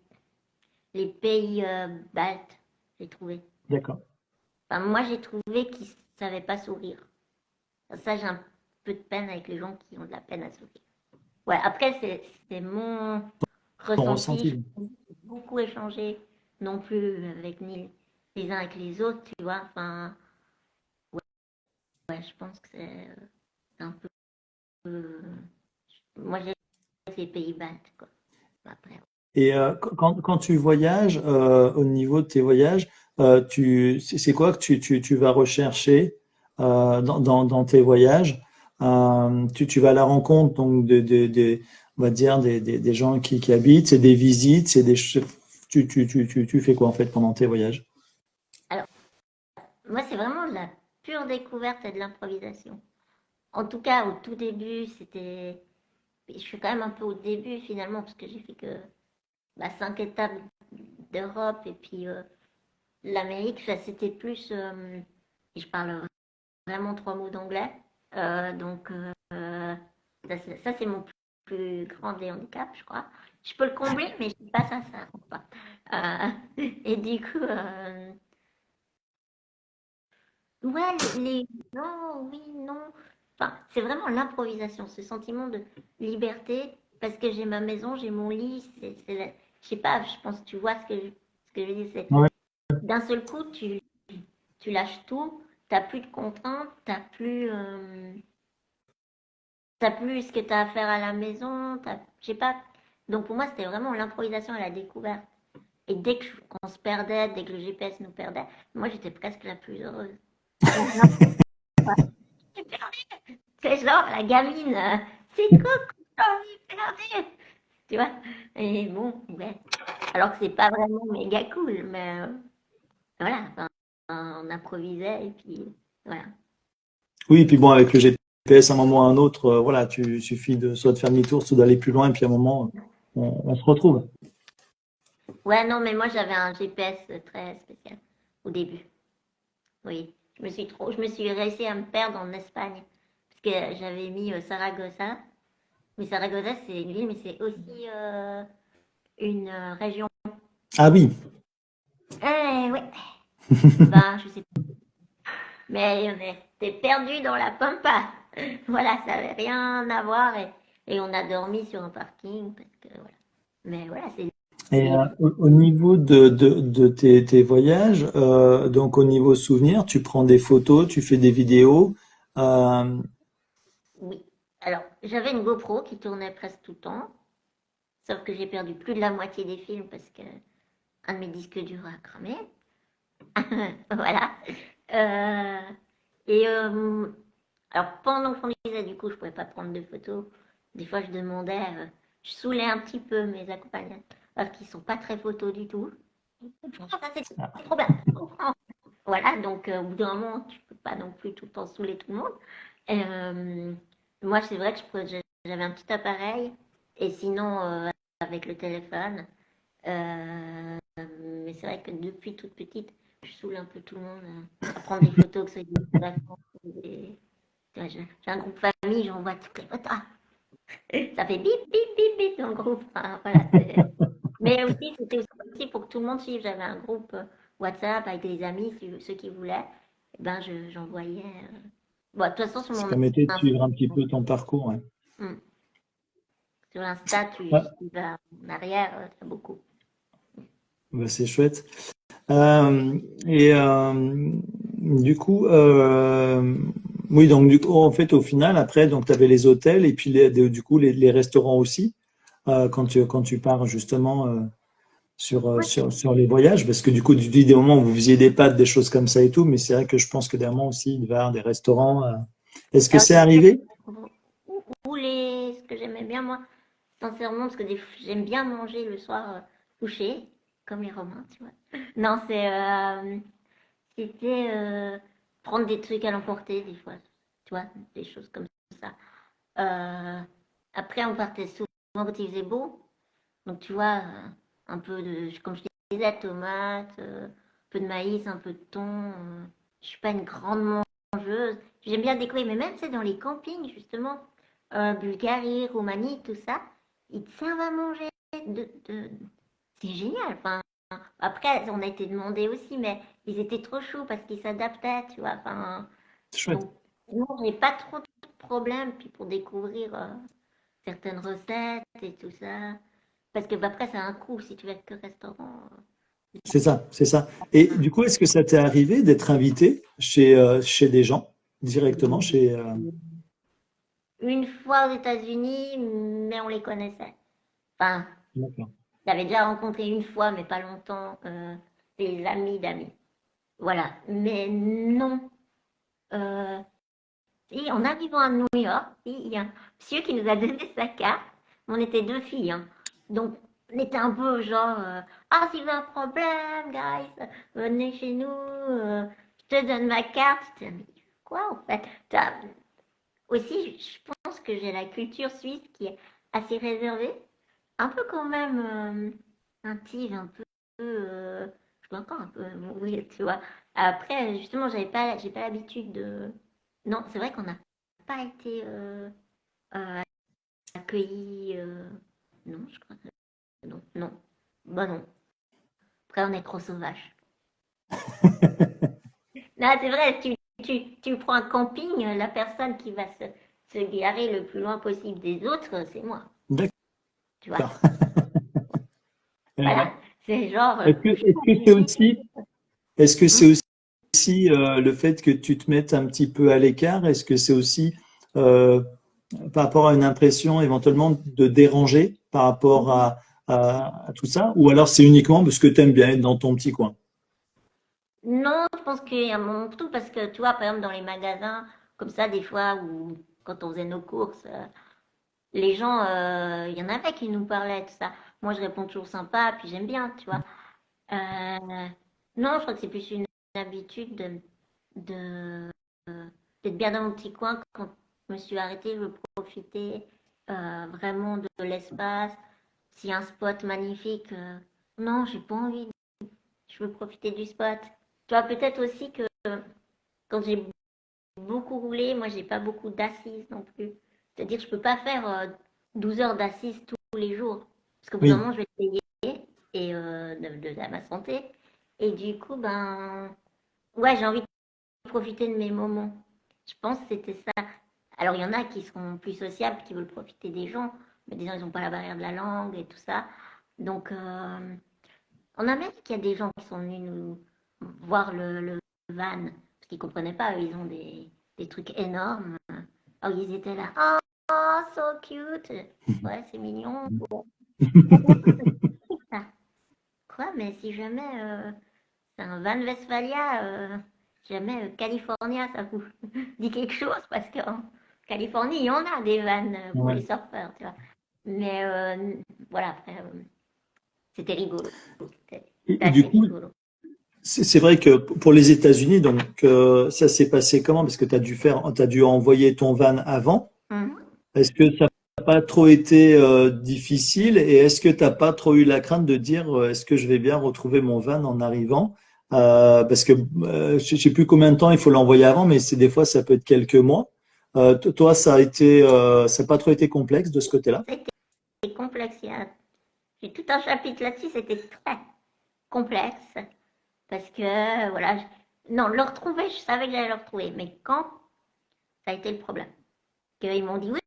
les pays baltes, j'ai trouvé. D'accord. Enfin, moi, j'ai trouvé qu'ils savaient pas sourire. Ça, j'ai un peu de peine avec les gens qui ont de la peine à sourire. Ouais, après, c'est mon Ton ressenti. Je ressenti. n'ai beaucoup échangé non plus avec ni les uns avec les autres, tu vois. Enfin, ouais, je pense que c'est un peu. Moi, j'ai les Pays-Bas, quoi. Après, Et quand tu voyages, au niveau de tes voyages, c'est quoi que tu vas rechercher dans tes voyages? Tu vas à la rencontre donc on va dire des gens qui habitent, c'est des visites, tu fais quoi en fait pendant tes voyages? alors, moi, c'est vraiment de la pure découverte et de l'improvisation. En tout cas, au tout début, c'était. Je suis quand même un peu au début finalement, parce que j'ai fait que 5 étapes d'Europe et puis l'Amérique, c'était plus. Je parle vraiment 3 mots d'anglais. Donc, ça, c'est mon plus grand des handicaps, je crois. Je peux le combler, mais je ne pas ça. Quoi. Et du coup, ouais, non, oui, non. Enfin, c'est vraiment l'improvisation, ce sentiment de liberté, parce que j'ai ma maison, j'ai mon lit, je sais pas, je pense que tu vois ce que je dis, c'est Ouais. d'un seul coup, tu lâches tout, t'as plus de contraintes, t'as plus ce que tu as à faire à la maison, je sais pas. Donc pour moi, c'était vraiment l'improvisation et la découverte. Et dès qu'on se perdait, dès que le GPS nous perdait, moi j'étais presque la plus heureuse. Donc non, j'ai perdu. C'est genre la gamine, c'est quoi j'ai perdu, tu vois. Et bon, ouais. Alors que c'est pas vraiment méga cool, mais voilà, enfin, on improvisait et puis voilà. Oui, et puis bon, avec le GPS, à un moment ou à un autre, voilà, tu suffit de soit de faire demi-tour, soit d'aller plus loin, et puis à un moment, on se retrouve. Ouais, non, mais moi j'avais un GPS très spécial au début. Oui, je me suis réussi à me perdre en Espagne parce que j'avais mis Saragossa. Mais Saragossa, c'est une ville, mais c'est aussi une région. Ah oui. Ouais, ben je sais pas. Mais on était perdu dans la pampa. Voilà, ça avait rien à voir et on a dormi sur un parking parce que voilà. Mais voilà, c'est Et des. au niveau de tes voyages, donc au niveau souvenir, tu prends des photos, tu fais des vidéos. euh, Oui. Alors, j'avais une GoPro qui tournait presque tout le temps, sauf que j'ai perdu plus de la moitié des films parce que un de mes disques durs a cramé. Voilà. Euh, Et alors, pendant que je conduisais, du coup, je pouvais pas prendre de photos. Des fois, je demandais, je saoulais un petit peu mes accompagnants parce qu'ils sont pas très photos du tout. Ah, ça, c'est trop bien, je comprends. Voilà, donc au bout d'un moment, tu peux pas non plus tout le temps saouler tout le monde. Moi, c'est vrai que j'avais un petit appareil et sinon, avec le téléphone. Mais c'est vrai que depuis toute petite, je saoule un peu tout le monde à prendre des photos, que ce soit des vacances. Tu vois, j'ai un groupe famille, j'envoie toutes les photos. Ça fait bip, bip, bip, bip dans le groupe. Enfin, voilà, mais aussi, c'était aussi pour que tout le monde suive. J'avais un groupe WhatsApp avec des amis, ceux qui voulaient. Et ben, j'envoyais. Bon, de toute façon, sur Ça mon permettait de Insta, suivre un petit peu ton parcours. Ouais. hmm, sur Insta, Ouais, si tu vas en arrière, t'as beaucoup. bah, c'est chouette. Et du coup, oui, donc du coup, en fait, au final, après, donc tu avais les hôtels et puis du coup les restaurants aussi quand tu pars justement Ouais, sur les voyages, parce que du coup, tu dis des moments où vous faisiez des pâtes, des choses comme ça et tout, mais c'est vrai que je pense que des moments aussi, il devait y avoir des restaurants. Est-ce que alors, c'est arrivé? ou les, ce que j'aimais bien, moi, sincèrement, parce que j'aime bien manger le soir couché, comme les Romains, tu vois. Non, c'était prendre des trucs à l'emporter, des fois, tu vois, des choses comme ça. Euh, Après, on partait souvent quand il faisait beau, donc tu vois, un peu de, comme je disais, tomates, un peu de maïs, un peu de thon. Je suis pas une grande mangeuse. J'aime bien découvrir, mais même c'est dans les campings, justement, Bulgarie, Roumanie, tout ça, ils te servent à manger. C'est génial. Enfin, après, on a été demandé aussi, mais ils étaient trop chauds parce qu'ils s'adaptaient, tu vois. Enfin, C'est chouette. donc, non, j'ai pas trop de problèmes puis pour découvrir certaines recettes et tout ça. Parce que bah, après, ça a un coût si tu vas que restaurant. C'est ça, c'est ça. Et du coup, est-ce que ça t'est arrivé d'être invité chez des gens directement chez Une fois aux États-Unis, mais on les connaissait. Enfin, D'accord. j'avais déjà rencontré une fois, mais pas longtemps, des amis d'amis. Voilà. Mais non. Euh, Et en arrivant à New York, il y a un monsieur qui nous a donné sa carte. On était deux filles, hein. Donc, on était un peu genre, ah, si vous avez un problème, guys, venez chez nous, je te donne ma carte. J'étais, mais quoi, en fait? Aussi, je pense que j'ai la culture suisse qui est assez réservée, un peu quand même intive, un peu, je peux encore un peu mourir, tu vois. Après, justement, j'ai pas l'habitude de. Non, c'est vrai qu'on n'a pas été euh, accueillis. Non, je crois que non, non. Bah non. Après, on est trop sauvages. Non, c'est vrai, tu prends un camping, la personne qui va se garer le plus loin possible des autres, c'est moi, tu vois. D'accord. Voilà, c'est genre, je suis Est-ce que c'est obligée. aussi, est-ce que Hmm. c'est aussi le fait que tu te mettes un petit peu à l'écart? Est-ce que c'est aussi euh, par rapport à une impression éventuellement de déranger par rapport à tout ça? Ou alors c'est uniquement parce que tu aimes bien être dans ton petit coin? Non, je pense qu'il y a un moment pour tout parce que tu vois, par exemple, dans les magasins, comme ça, des fois, où quand on faisait nos courses, les gens, il y en avait qui nous parlaient, tout ça. Moi, je réponds toujours sympa, puis j'aime bien, tu vois. Euh, non, je crois que c'est plus une habitude de, d'être bien dans mon petit coin. Quand je me suis arrêtée, je veux profiter vraiment de l'espace. S'il y a un spot magnifique, non, j'ai pas envie. Je veux profiter du spot. Tu vois, peut-être aussi que quand j'ai beaucoup roulé, moi, j'ai pas beaucoup d'assises non plus. C'est-à-dire, je peux pas faire 12 heures d'assises tous les jours. Parce qu'au bout d'un Oui, moment, je vais payer et à ma santé. Et du coup, ben, ouais, j'ai envie de profiter de mes moments. Je pense que c'était ça. Alors, il y en a qui seront plus sociables, qui veulent profiter des gens, mais des gens, ils n'ont pas la barrière de la langue et tout ça. Donc, en Amérique, il y a des gens qui sont venus nous voir le van, parce qu'ils ne comprenaient pas, eux, ils ont des trucs énormes. Alors, ils étaient là, oh, so cute. Ouais, c'est mignon. Bon. Ah, quoi, mais si jamais c'est un van Westphalia, jamais California, ça vous dit quelque chose parce qu'en Californie, il y en a des vannes pour Ouais. les surfeurs, tu vois. Mais voilà, après, c'était rigolo. C'était Et assez du coup, rigolo. c'est vrai que pour les États-Unis, donc ça s'est passé comment? Parce que t'as dû envoyer ton van avant. Mhm. Est-ce que ça n'a pas trop été difficile et est-ce que t'as pas trop eu la crainte de dire est-ce que je vais bien retrouver mon van en arrivant? Parce que je sais plus combien de temps il faut l'envoyer avant, mais c'est des fois ça peut être quelques mois. Toi, ça n'a pas trop été complexe de ce côté-là? C'était complexe. J'ai tout un chapitre là-dessus, c'était très complexe. Parce que, voilà, non, le retrouver, je savais que j'allais le retrouver. Mais quand, ça a été le problème. Qu'ils m'ont dit oui,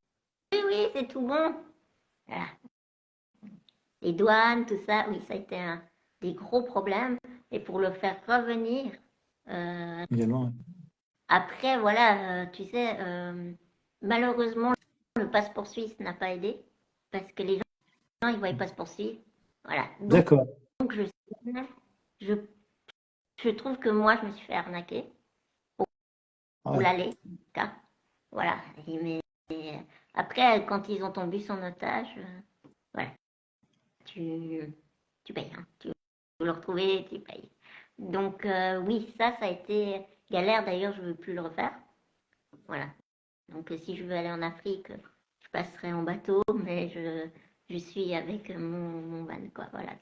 oui, oui, c'est tout bon. Voilà. Les douanes, tout ça, oui, ça a été des gros problèmes. Et pour le faire revenir, euh, Également. après, voilà, tu sais, malheureusement, le passeport suisse n'a pas aidé. Parce que les gens, ils ne voyaient pas se poursuivre. Voilà. D'accord. Donc je, je trouve que moi, je me suis fait arnaquer. Pour Ouais. l'aller, en tout cas. Voilà. Mais après, quand ils ont ton bus en otage, voilà, tu, tu payes. Hein. Tu veux le retrouver, tu payes. Donc, oui, ça a été galère. D'ailleurs, je ne veux plus le refaire. Voilà. Donc, si je veux aller en Afrique, je passerai en bateau, mais je suis avec mon van, quoi. Voilà.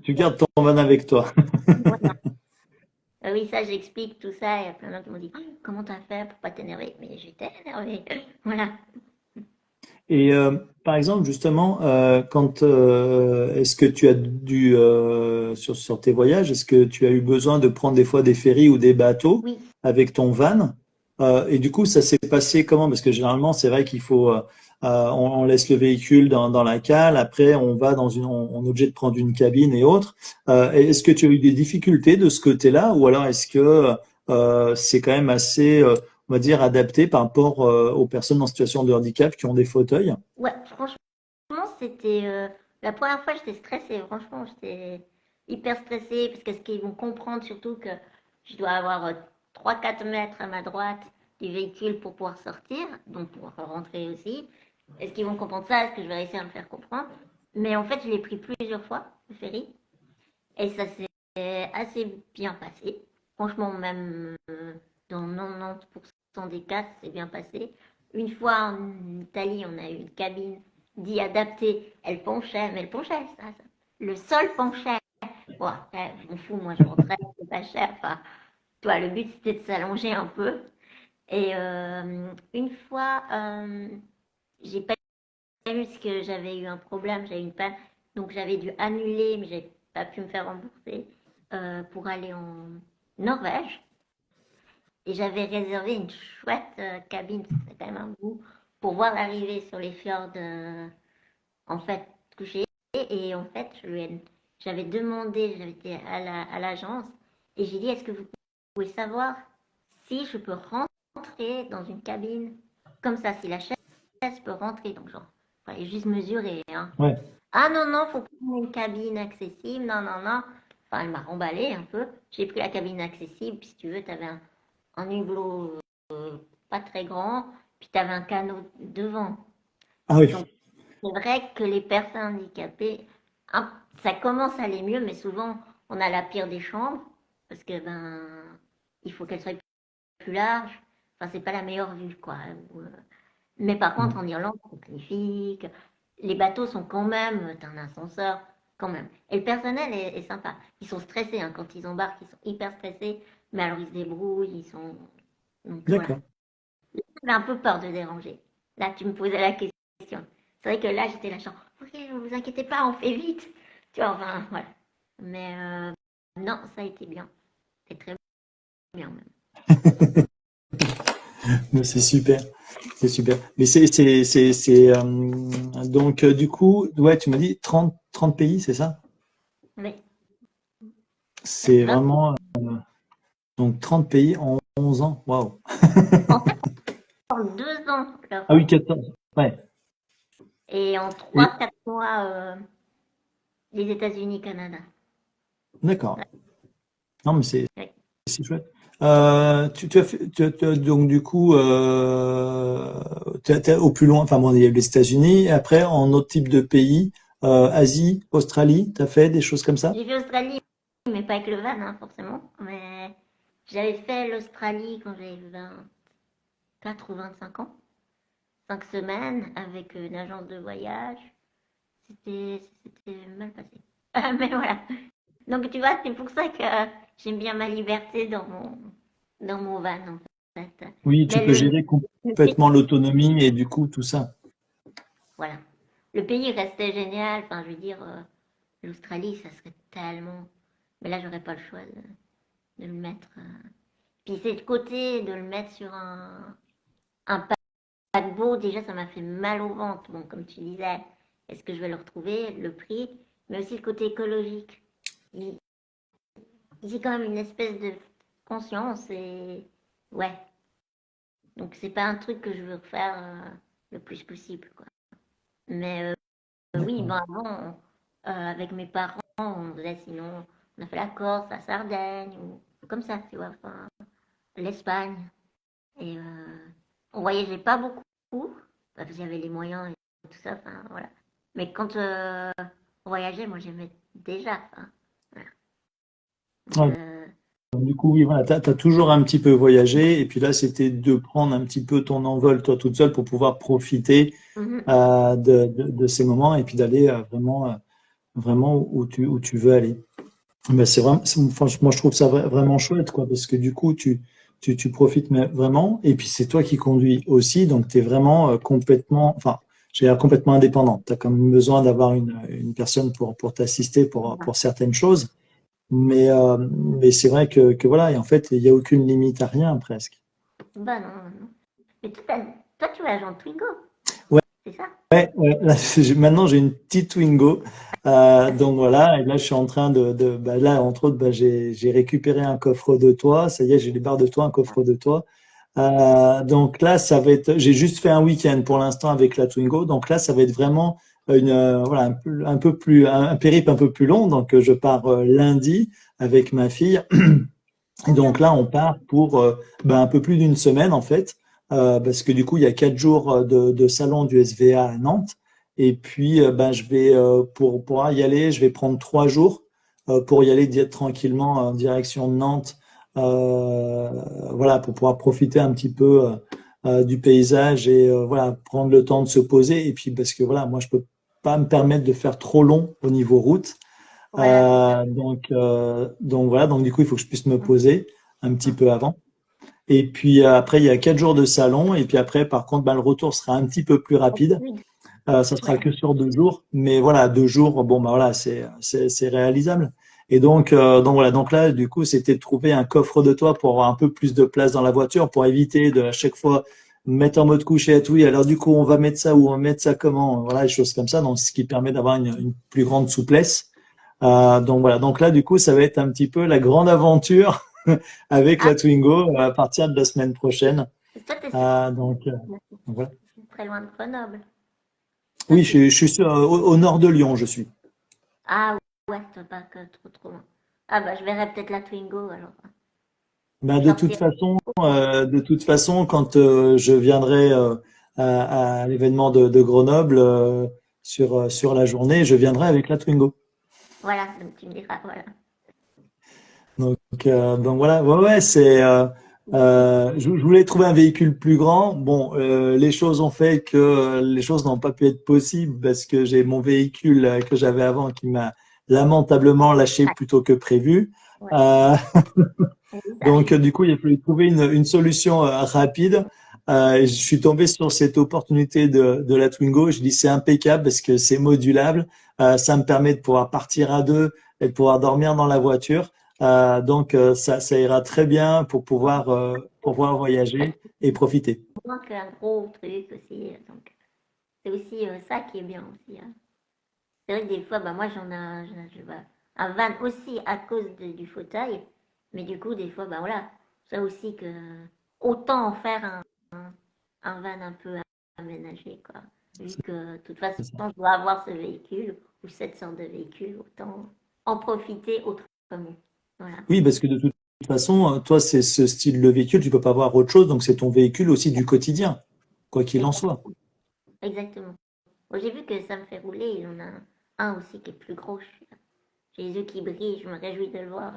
Tu gardes ton van avec toi. Voilà. Oui, ça, j'explique tout ça. Il y a plein de gens qui m'ont dit, oh, comment t'as fait pour pas t'énerver? Mais j'étais énervée. Voilà. Et par exemple, justement, est-ce que tu as dû sur tes voyages, est-ce que tu as eu besoin de prendre des fois des ferries ou des bateaux Oui, avec ton van? Et du coup, ça s'est passé comment? Parce que généralement, c'est vrai qu'il faut, on laisse le véhicule dans la cale, après on va on est obligé de prendre une cabine et autres. Est-ce que tu as eu des difficultés de ce côté-là, ou alors est-ce que c'est quand même assez on va dire, adapté par rapport aux personnes en situation de handicap qui ont des fauteuils? ouais, franchement, c'était la première fois, j'étais stressée. Franchement, j'étais hyper stressée parce que ce qu'ils vont comprendre surtout que je dois avoir 3-4 mètres à ma droite du véhicule pour pouvoir sortir, donc pour rentrer aussi. Est-ce qu'ils vont comprendre ça? Est-ce que je vais réussir à me faire comprendre? Mais en fait, je l'ai pris plusieurs fois, le ferry, et ça s'est assez bien passé. Franchement, même dans 90% des cas, c'est bien passé. Une fois en Italie, on a eu une cabine dit adaptée. Elle penchait, mais elle penchait, ça. Le sol penchait. Bon, après, je m'en fous, moi je rentrais, c'est pas cher. Enfin, toi, le but c'était de s'allonger un peu. Et une fois, j'ai pas vu ce que j'avais eu un problème, j'avais une panne. Donc j'avais dû annuler, mais j'ai pas pu me faire rembourser pour aller en Norvège. Et j'avais réservé une chouette cabine, c'est quand même un goût, pour voir l'arrivée sur les fjords, en fait, couchés. Et en fait, j'avais demandé, j'avais été à l'agence, et j'ai dit, est-ce que vous pouvez savoir si je peux rentrer dans une cabine comme ça, si la chaise peut rentrer, donc genre, il fallait juste mesurer, hein. Ouais. Ah non, non, faut prendre une cabine accessible, non, non, non. Enfin, elle m'a remballé un peu. J'ai pris la cabine accessible, puis si tu veux, tu avais un hublot pas très grand, puis tu avais un canot devant. Ah oui. Donc, c'est vrai que les personnes handicapées, hein, ça commence à aller mieux, mais souvent, on a la pire des chambres, parce que, ben, il faut qu'elle soit plus large. Enfin, c'est pas la meilleure vue, quoi. Mais par contre, en Irlande, c'est magnifique. Les bateaux sont quand même, t'as un ascenseur, quand même. Et le personnel est sympa. Ils sont stressés, hein, quand ils embarquent, ils sont hyper stressés, mais alors ils se débrouillent, ils sont. Donc voilà. D'accord. J'avais un peu peur de déranger. Là, tu me posais la question. C'est vrai que là, j'étais là, genre, ok, ne vous inquiétez pas, on fait vite. Tu vois, enfin, voilà. Mais non, ça a été bien. C'est très bien même. Mais c'est super. C'est super. Mais donc, du coup, ouais, tu m'as dit 30 pays, c'est ça? Mais C'est 20, vraiment, donc 30 pays en 11 ans. Waouh. en fait, en 2 ans, Ah oui, l'Europe, 14. Ouais. et en Et, 3-4 mois, les États-Unis, Canada. d'accord. Non, mais Ouais. c'est chouette. Donc du coup, t'es au plus loin, enfin bon, il y a les États-Unis, et après en autre type de pays, Asie, Australie, t'as fait des choses comme ça? J'ai fait Australie, mais pas avec le van, hein, forcément. Mais j'avais fait l'Australie quand j'avais 24 ou 25 ans. 5 semaines avec une agence de voyage. C'était mal passé. Mais voilà. Donc tu vois, c'est pour ça que j'aime bien ma liberté dans mon van, en fait. Oui, tu Mais peux gérer le complètement l'autonomie et du coup tout ça. voilà. Le pays restait génial. Enfin, je veux dire, l'Australie, ça serait tellement. Mais là, j'aurais pas le choix de le mettre. Puis c'est de côté de le mettre sur un paquebot. Déjà, ça m'a fait mal au ventre. Bon, comme tu disais, est-ce que je vais le retrouver, le prix, mais aussi le côté écologique. J'ai quand même une espèce de conscience et ouais. Donc c'est pas un truc que je veux refaire le plus possible, quoi. Mais oui, D'accord. bon, avant, avec mes parents, on faisait sinon, on a fait la Corse, la Sardaigne, ou comme ça, tu vois, enfin, l'Espagne. Et on voyageait pas beaucoup, parce qu'il y avait les moyens et tout ça, enfin, voilà. Mais quand on voyageait, moi j'aimais déjà, enfin, voilà. Donc, Ouais, du coup, oui, voilà, t'as toujours un petit peu voyagé et puis là, c'était de prendre un petit peu ton envol toi toute seule pour pouvoir profiter mhm. de ces moments et puis d'aller vraiment où tu veux aller. Mais c'est vraiment, franchement, je trouve ça vraiment chouette, quoi, parce que du coup, tu profites vraiment, et puis c'est toi qui conduis aussi, donc tu es vraiment complètement, enfin, j'ai l'air complètement indépendant. Tu as quand même besoin d'avoir une personne pour t'assister pour certaines choses, mais c'est vrai que voilà, et en fait, il n'y a aucune limite à rien presque. Bah non, non. Mais toi, tu voyages en Twingo, Ouais, c'est ça? ouais, là, maintenant j'ai une petite Twingo. Ah, c'est Donc voilà, et là je suis en train bah, là entre autres, bah, j'ai récupéré un coffre de toit. Ça y est, j'ai les barres de toit, un coffre de toit. Donc là, ça va être. J'ai juste fait un week-end pour l'instant avec la Twingo. Donc là, ça va être vraiment voilà, un peu plus, un périple un peu plus long. Donc je pars lundi avec ma fille. Et trop donc bien. là, on part pour ben, un peu plus d'une semaine en fait, parce que du coup, il y a 4 jours de salon du SVA à Nantes. Et puis, ben, je vais pour y aller, je vais prendre 3 jours pour y aller tranquillement en direction de Nantes, euh, voilà, pour pouvoir profiter un petit peu du paysage et voilà, prendre le temps de se poser. Et puis parce que voilà, moi, je peux pas me permettre de faire trop long au niveau route. Voilà, c'est ça. Donc voilà, donc du coup, il faut que je puisse me poser un petit peu avant. Et puis après, il y a 4 jours de salon. Et puis après, par contre, bah, le retour sera un petit peu plus Trop rapide. fluide. Ça sera Ouais. que sur 2 jours. Mais voilà, 2 jours, bon, bah voilà, c'est réalisable. Et donc voilà, donc là, du coup, c'était de trouver un coffre de toit pour avoir un peu plus de place dans la voiture, pour éviter de à chaque fois mettre en mode couchette. Oui, alors du coup, on va mettre ça ou on va mettre ça comment? Voilà, des choses comme ça. Donc, ce qui permet d'avoir une plus grande souplesse. Donc voilà, donc là du coup ça va être un petit peu la grande aventure avec Ah, la Twingo à partir de la semaine prochaine. toi, t'es sur Donc, voilà. très loin de Grenoble. Toi, Oui, t'es. je suis au nord de Lyon, je suis. Ah ouais, t'es pas que trop loin. Ah bah je verrai peut-être la Twingo alors. Ben, Je sortirai. de toute façon, quand je viendrai à l'événement de Grenoble sur la journée, je viendrai avec la Twingo. Voilà, donc tu me diras, voilà. Donc voilà, ouais, ouais, je voulais trouver un véhicule plus grand. Bon, les choses ont fait que les choses n'ont pas pu être possibles parce que j'ai mon véhicule que j'avais avant qui m'a lamentablement lâché Ouais, plutôt que prévu. ouais. Euh, Oui, ça donc arrive. du coup, il a fallu trouver une solution rapide. Et je suis tombé sur cette opportunité de la Twingo. Je dis c'est impeccable parce que c'est modulable. Ça me permet de pouvoir partir à deux et de pouvoir dormir dans la voiture. Donc ça ira très bien pour pouvoir voyager et profiter. Moins qu'un gros truc aussi. Donc c'est aussi ça qui est bien aussi, hein. C'est vrai que des fois, bah moi je vois un van aussi à cause du fauteuil. Mais du coup, des fois, bah voilà, ça aussi que autant en faire un van un peu aménagé, quoi. Vu que de toute façon, C'est ça. je dois avoir ce véhicule ou cette sorte de véhicule, autant en profiter autrement. Voilà. Oui, parce que de toute toute façon, toi, c'est ce style de véhicule, tu peux pas avoir autre chose, donc c'est ton véhicule aussi du quotidien, quoi qu'il en soit. Exactement. Exactement. Bon, j'ai vu que ça me fait rouler. Il y en a un aussi qui est plus gros. J'ai les yeux qui brillent. Je me réjouis de le voir.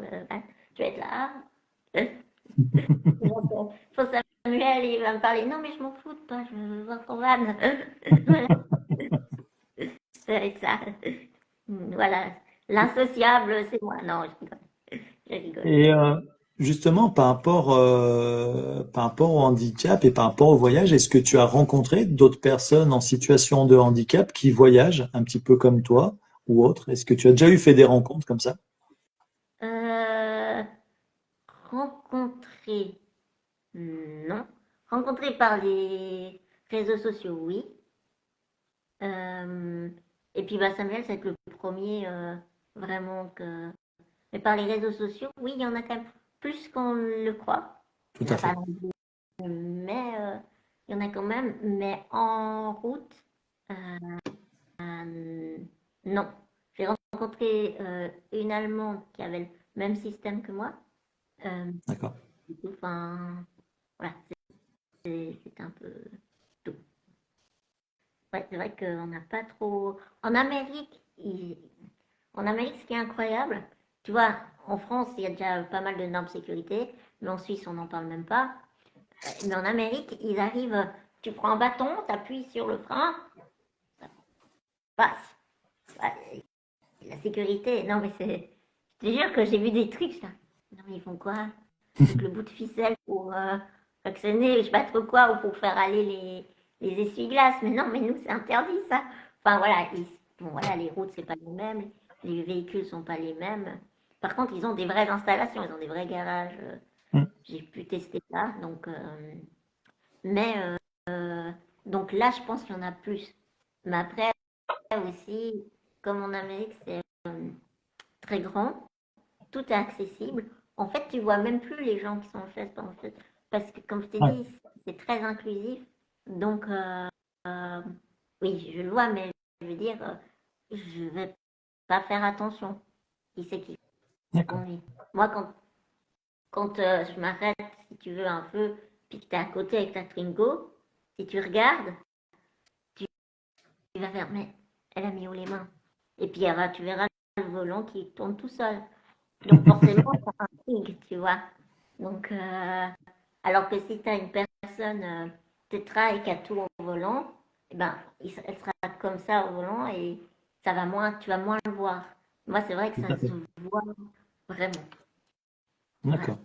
Je vais être là. Ah. Donc, faut Samuel, il va me parler. Non, mais je m'en fous de toi. Je veux voir ton van. Voilà, ça va être ça. Voilà. L'insociable, c'est moi. Non, je rigole. Je rigole. Et justement, par rapport au handicap et par rapport au voyage, est-ce que tu as rencontré d'autres personnes en situation de handicap qui voyagent un petit peu comme toi ou autre? Est-ce que tu as déjà fait des rencontres comme ça? Euh, rencontrer, non. Rencontrer par les réseaux sociaux, oui. Euh, et puis bah, Samuel, c'est le premier vraiment que. Mais par les réseaux sociaux, oui, il y en a quand même plus qu'on le croit. Tout Il n'y en à a pas fait. non plus, mais il y en a quand même. Mais en route, non. J'ai rencontré une Allemande qui avait le même système que moi. Euh, D'accord. du coup, enfin, voilà, c'est un peu tout. Ouais, c'est vrai qu'on n'a pas trop. En Amérique, en Amérique, ce qui est incroyable, tu vois, en France, il y a déjà pas mal de normes de sécurité, mais en Suisse, on n'en parle même pas. Mais en Amérique, ils arrivent, tu prends un bâton, tu appuies sur le frein, ça passe. Ouais, la sécurité, non, mais c'est. Je te jure que j'ai vu des trucs, là. Non, mais ils font quoi? Avec le bout de ficelle pour actionner, je sais pas trop quoi, ou pour faire aller les essuie-glaces. Mais non, mais nous, c'est interdit, ça. Enfin, voilà, bon, voilà, les routes, c'est pas les mêmes, les véhicules sont pas les mêmes. Par contre, ils ont des vraies installations, ils ont des vrais garages. Mm. J'ai pu tester ça, donc. Mais, donc là, je pense qu'il y en a plus. Mais après aussi, comme en Amérique, c'est très grand, tout est accessible. En fait, tu vois même plus les gens qui sont en chaise, pas en chaise. Parce que, comme je t'ai Ouais, dit, c'est très inclusif. Donc, oui, je le vois, mais je veux dire, je vais pas faire attention. Qui c'est qui d'accord. conduit? Moi, quand je m'arrête, si tu veux, un feu, puis que tu es à côté avec ta Twingo, si tu regardes, tu vas faire, mais elle a mis où les mains? Et puis, tu verras le volant qui tourne tout seul. Donc forcément, ça intrigue, tu vois. Donc, alors que si tu as une personne tétra et qui a tout au volant, eh ben, elle sera comme ça au volant et ça va moins, tu vas moins le voir. Moi, c'est vrai que Tout ça à se fait. voit vraiment. Voilà. D'accord.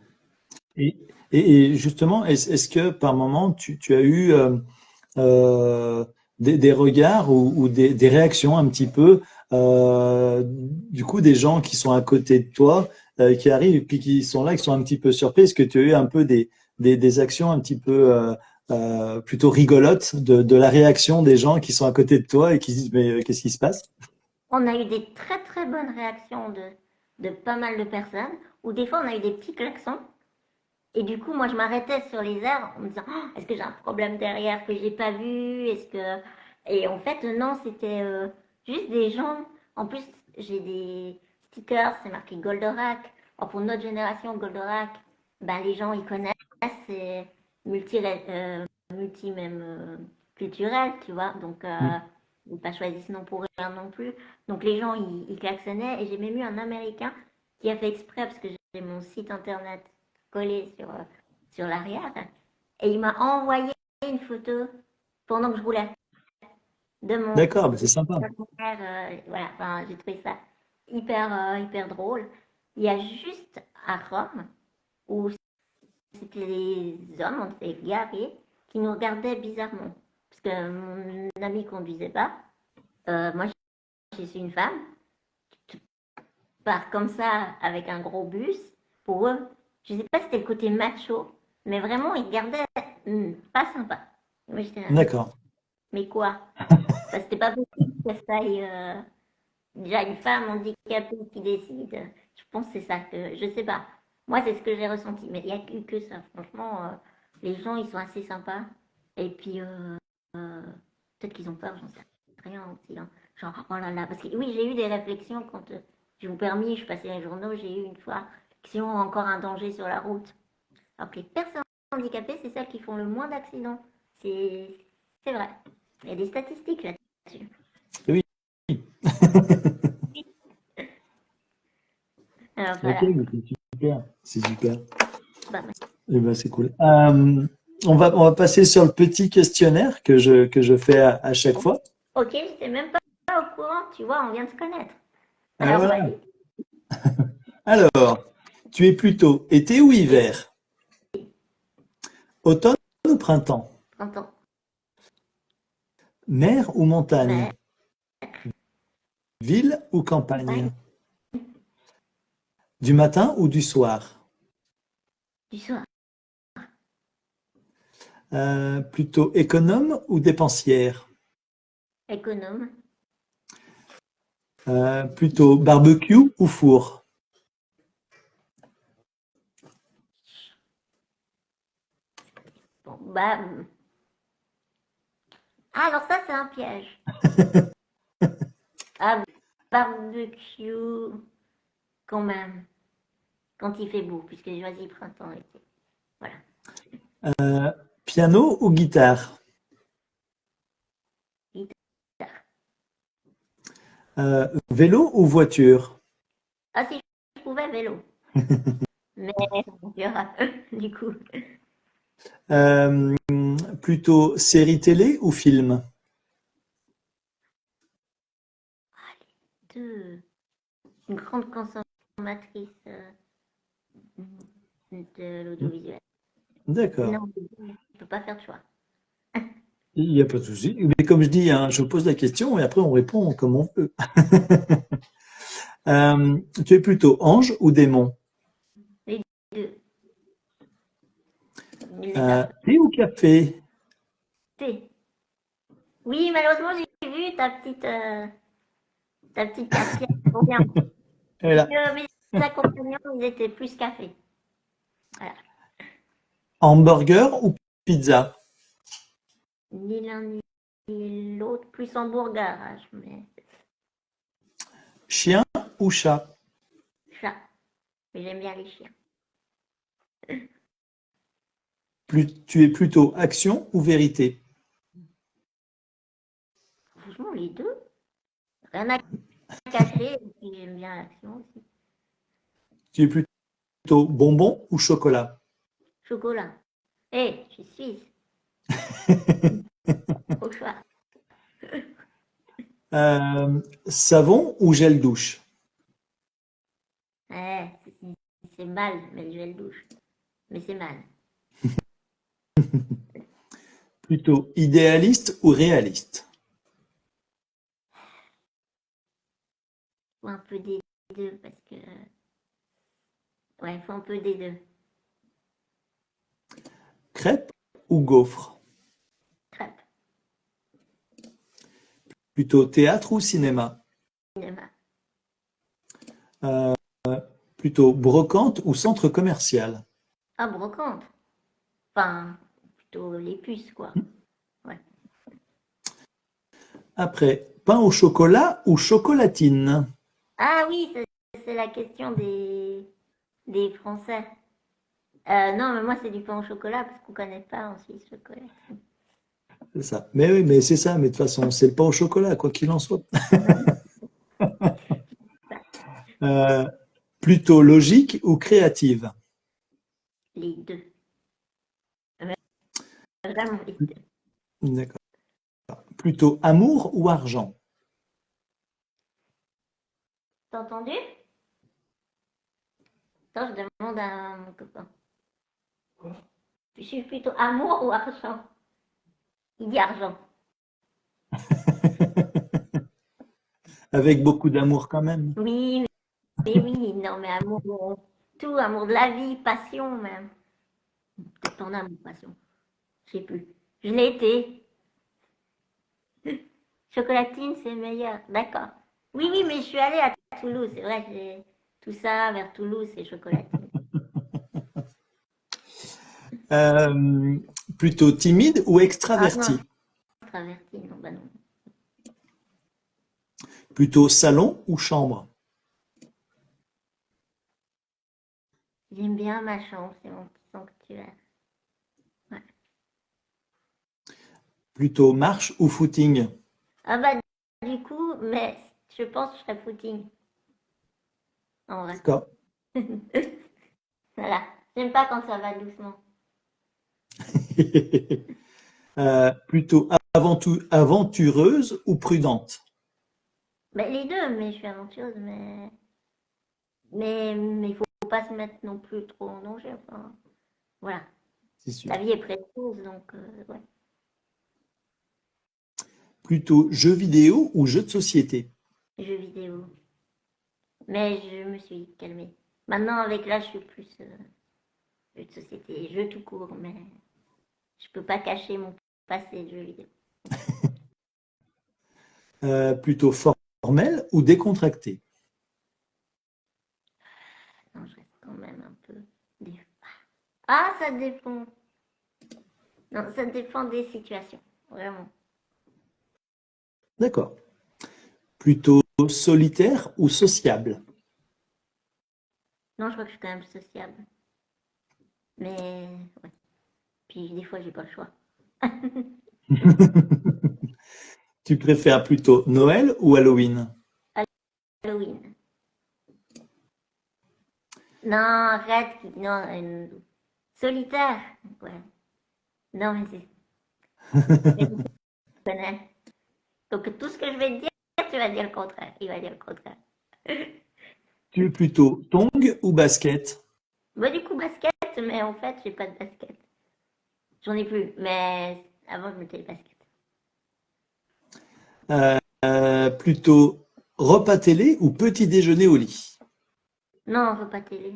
Et, et justement, est-ce que par moment, tu as eu euh, des regards ou des réactions un petit peu, du coup, des gens qui sont à côté de toi, qui arrivent et puis qui sont là, qui sont un petit peu surpris? Est-ce que tu as eu un peu des actions un petit peu plutôt rigolotes de la réaction des gens qui sont à côté de toi et qui se disent, mais qu'est-ce qui se passe? On a eu des très très bonnes réactions de pas mal de personnes, ou des fois on a eu des petits klaxons. Et du coup, moi, je m'arrêtais sur les airs en me disant, oh, est-ce que j'ai un problème derrière que j'ai pas vu? Est-ce que... Et en fait, non, c'était juste des gens. En plus, j'ai des stickers, c'est marqué Goldorak. Alors, pour notre génération, Goldorak, ben, les gens, ils connaissent, c'est multi même culturel, tu vois. Donc, Mm. ils pas choisi ce nom pour rien non plus. Donc, les gens, ils klaxonnaient. Et j'ai même eu un Américain qui a fait exprès, parce que j'ai mon site internet collé sur l'arrière. Et il m'a envoyé une photo pendant que je roulais de mon D'accord, bah c'est sympa. voilà, enfin, j'ai trouvé ça hyper drôle. Il y a juste à Rome où c'était les hommes, on s'est garés, qui nous regardaient bizarrement. Parce que mon ami conduisait pas. Moi, je suis une femme. Tu pars comme ça avec un gros bus. Pour eux, je sais pas si c'était le côté macho, mais vraiment, ils regardaient pas sympa. Moi, j'étais là, D'accord. mais quoi? Enfin, c'était pas possible que ça aille. Déjà, une femme handicapée qui décide. Je pense que c'est ça que. Je sais pas. Moi, c'est ce que j'ai ressenti. Mais il n'y a que ça. Franchement, les gens, ils sont assez sympas. Et puis, euh, peut-être qu'ils ont peur, j'en sais rien aussi, hein. Genre, oh là là. Parce que oui, j'ai eu des réflexions quand j'ai eu permis, je passais les journaux. J'ai eu une fois encore un danger sur la route. Alors que les personnes handicapées, c'est celles qui font le moins d'accidents. C'est vrai. Il y a des statistiques là-dessus. Oui. Alors Ok, voilà. mais c'est super. C'est super. Bah, Eh ben, c'est cool. On va passer sur le petit questionnaire que je fais à chaque fois. ok, je n'étais même pas au courant, tu vois, on vient de se connaître. Ah, Alors voilà. vas-y, Alors, tu es plutôt été ou hiver? Automne ou printemps? 30 ans. Mer ou montagne? Mais, Ville ou campagne, campagne? Du matin ou du soir? du soir. Plutôt économe ou dépensière? Économe. Plutôt barbecue ou four? Bon, bah. Ah, alors ça, c'est un piège. Ah, barbecue, quand même. Quand il fait beau, puisque j'ai choisi printemps et été. Voilà. Piano ou guitare? Guitare. Vélo ou voiture? Ah, si je pouvais, vélo. Mais on verra, du coup. Euh, Plutôt série télé ou film? Deux. Une grande consommatrice de l'audiovisuel. D'accord. Non, je ne peux pas faire de choix. Il n'y a pas de souci. Mais comme je dis, hein, je pose la question et après on répond comme on veut. Tu es plutôt ange ou démon? Les deux. Les astres. Thé ou café? T. Oui, malheureusement, j'ai vu ta petite cafetière. Trop bien. Elle est Parce là. que mes accompagnants, ils étaient plus café. Voilà. Hamburger ou pizza? Ni l'un ni l'autre, plus hamburger. Mais Chien ou chat? chat. Mais j'aime bien les chiens. Tu es plutôt action ou vérité? Franchement, les deux. Rien à cacher. Et puis j'aime bien l'action aussi. Tu es plutôt bonbon ou chocolat? Chocolat. Hé, je suis suisse. Au choix. Savon ou gel douche? Ouais, c'est mal, mais le gel douche. Mais c'est mal. Plutôt idéaliste ou réaliste? Faut un peu des deux parce que. Ouais, il faut un peu des deux. Crêpe ou gaufre? Crêpe, Plutôt théâtre ou cinéma? cinéma. Euh, Plutôt brocante ou centre commercial? Ah, brocante. Enfin, plutôt les puces, quoi. Ouais. Après, pain au chocolat ou chocolatine? Ah oui, c'est la question des Français. Non, mais moi, c'est du pain au chocolat parce qu'on connaît pas en Suisse le chocolat. C'est ça. Mais oui, mais c'est ça. Mais de toute façon, c'est le pain au chocolat, quoi qu'il en soit. Euh, Plutôt logique ou créative? Les deux. Vraiment les deux. D'accord. Plutôt amour ou argent? T'as entendu? Attends, je demande à mon copain. Je suis plutôt amour ou argent? Il dit argent. Avec beaucoup d'amour quand même. Oui, mais oui, non, mais amour, tout, amour de la vie, passion même. Peut-être ton amour, passion. Je sais plus. Je l'ai été. Chocolatine, c'est meilleur. D'accord. Oui, oui, mais je suis allée à Toulouse. C'est vrai que j'ai tout ça vers Toulouse, c'est chocolatine. Euh, Plutôt timide ou Ah non, extraverti? travertine, non, bah non. Plutôt salon ou chambre? J'aime bien ma chambre, c'est mon petit sanctuaire. Ouais. Plutôt marche ou footing? Ah bah du coup, mais je pense que je serais footing, en vrai. D'accord. Voilà. J'aime pas quand ça va doucement. Plutôt aventureuse ou prudente? Mais les deux, mais je suis aventureuse, mais il faut pas se mettre non plus trop en danger. Enfin, voilà. C'est sûr. La vie est précieuse, donc ouais. Plutôt jeux vidéo ou jeux de société? Jeux vidéo. Mais je me suis calmée. Maintenant, avec l'âge, je suis plus jeux de société, jeux tout court, mais je peux pas cacher mon passé de jeux vidéo. Plutôt formel ou décontracté? Non, je reste quand même un peu. Ah, ça dépend. Non, ça dépend des situations, vraiment. D'accord. Plutôt solitaire ou sociable? Non, je crois que je suis quand même sociable. Mais ouais. Puis des fois, j'ai pas le choix. Tu préfères plutôt Noël ou Halloween? Halloween. Non, arrête. Non, solitaire. Ouais. Non, mais c'est. Mais tu connais. Donc tout ce que je vais te dire, tu vas dire le contraire. Il va dire le contraire. Tu es plutôt tongs ou basket? Moi, du coup, basket, mais en fait, j'ai pas de basket. J'en ai plus, mais avant, je mettais les baskets. Plutôt repas télé ou petit déjeuner au lit? Non, on veut pas télé.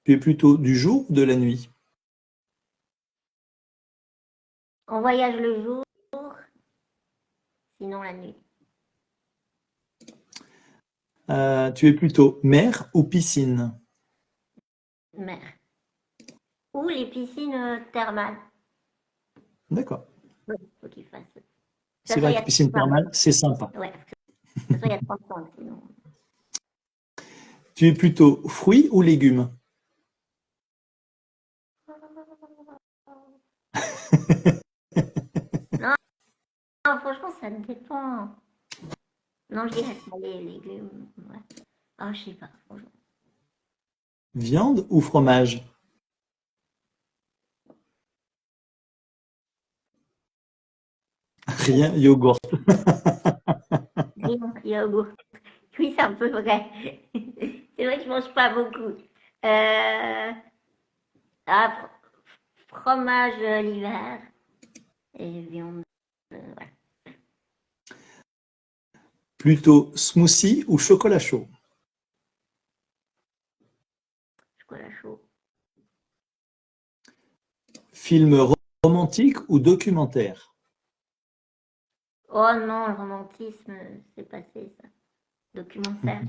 Tu es plutôt du jour ou de la nuit? On voyage le jour, sinon la nuit. Tu es plutôt mer ou piscine? Mer. Ou les piscines thermales. D'accord. Ouais, faut qu'ils fassent. De toute C'est façon, il vrai y que a piscine 30 thermale, c'est sympa. Ouais, de toute façon, il y a 30 ans, sinon. Tu es plutôt fruits ou légumes? Non, non, franchement, ça dépend. Non, je dirais salé, légumes. Ouais. Ah, je sais pas, franchement. Viande ou fromage? Rien, yogourt. Rien, yogourt. Oui, c'est un peu vrai. C'est vrai que je mange pas beaucoup. Euh, ah, fromage l'hiver et viande. Voilà, Plutôt smoothie ou chocolat chaud? chocolat chaud. Film romantique ou documentaire? Oh non, le romantisme, c'est passé ça. Documentaire.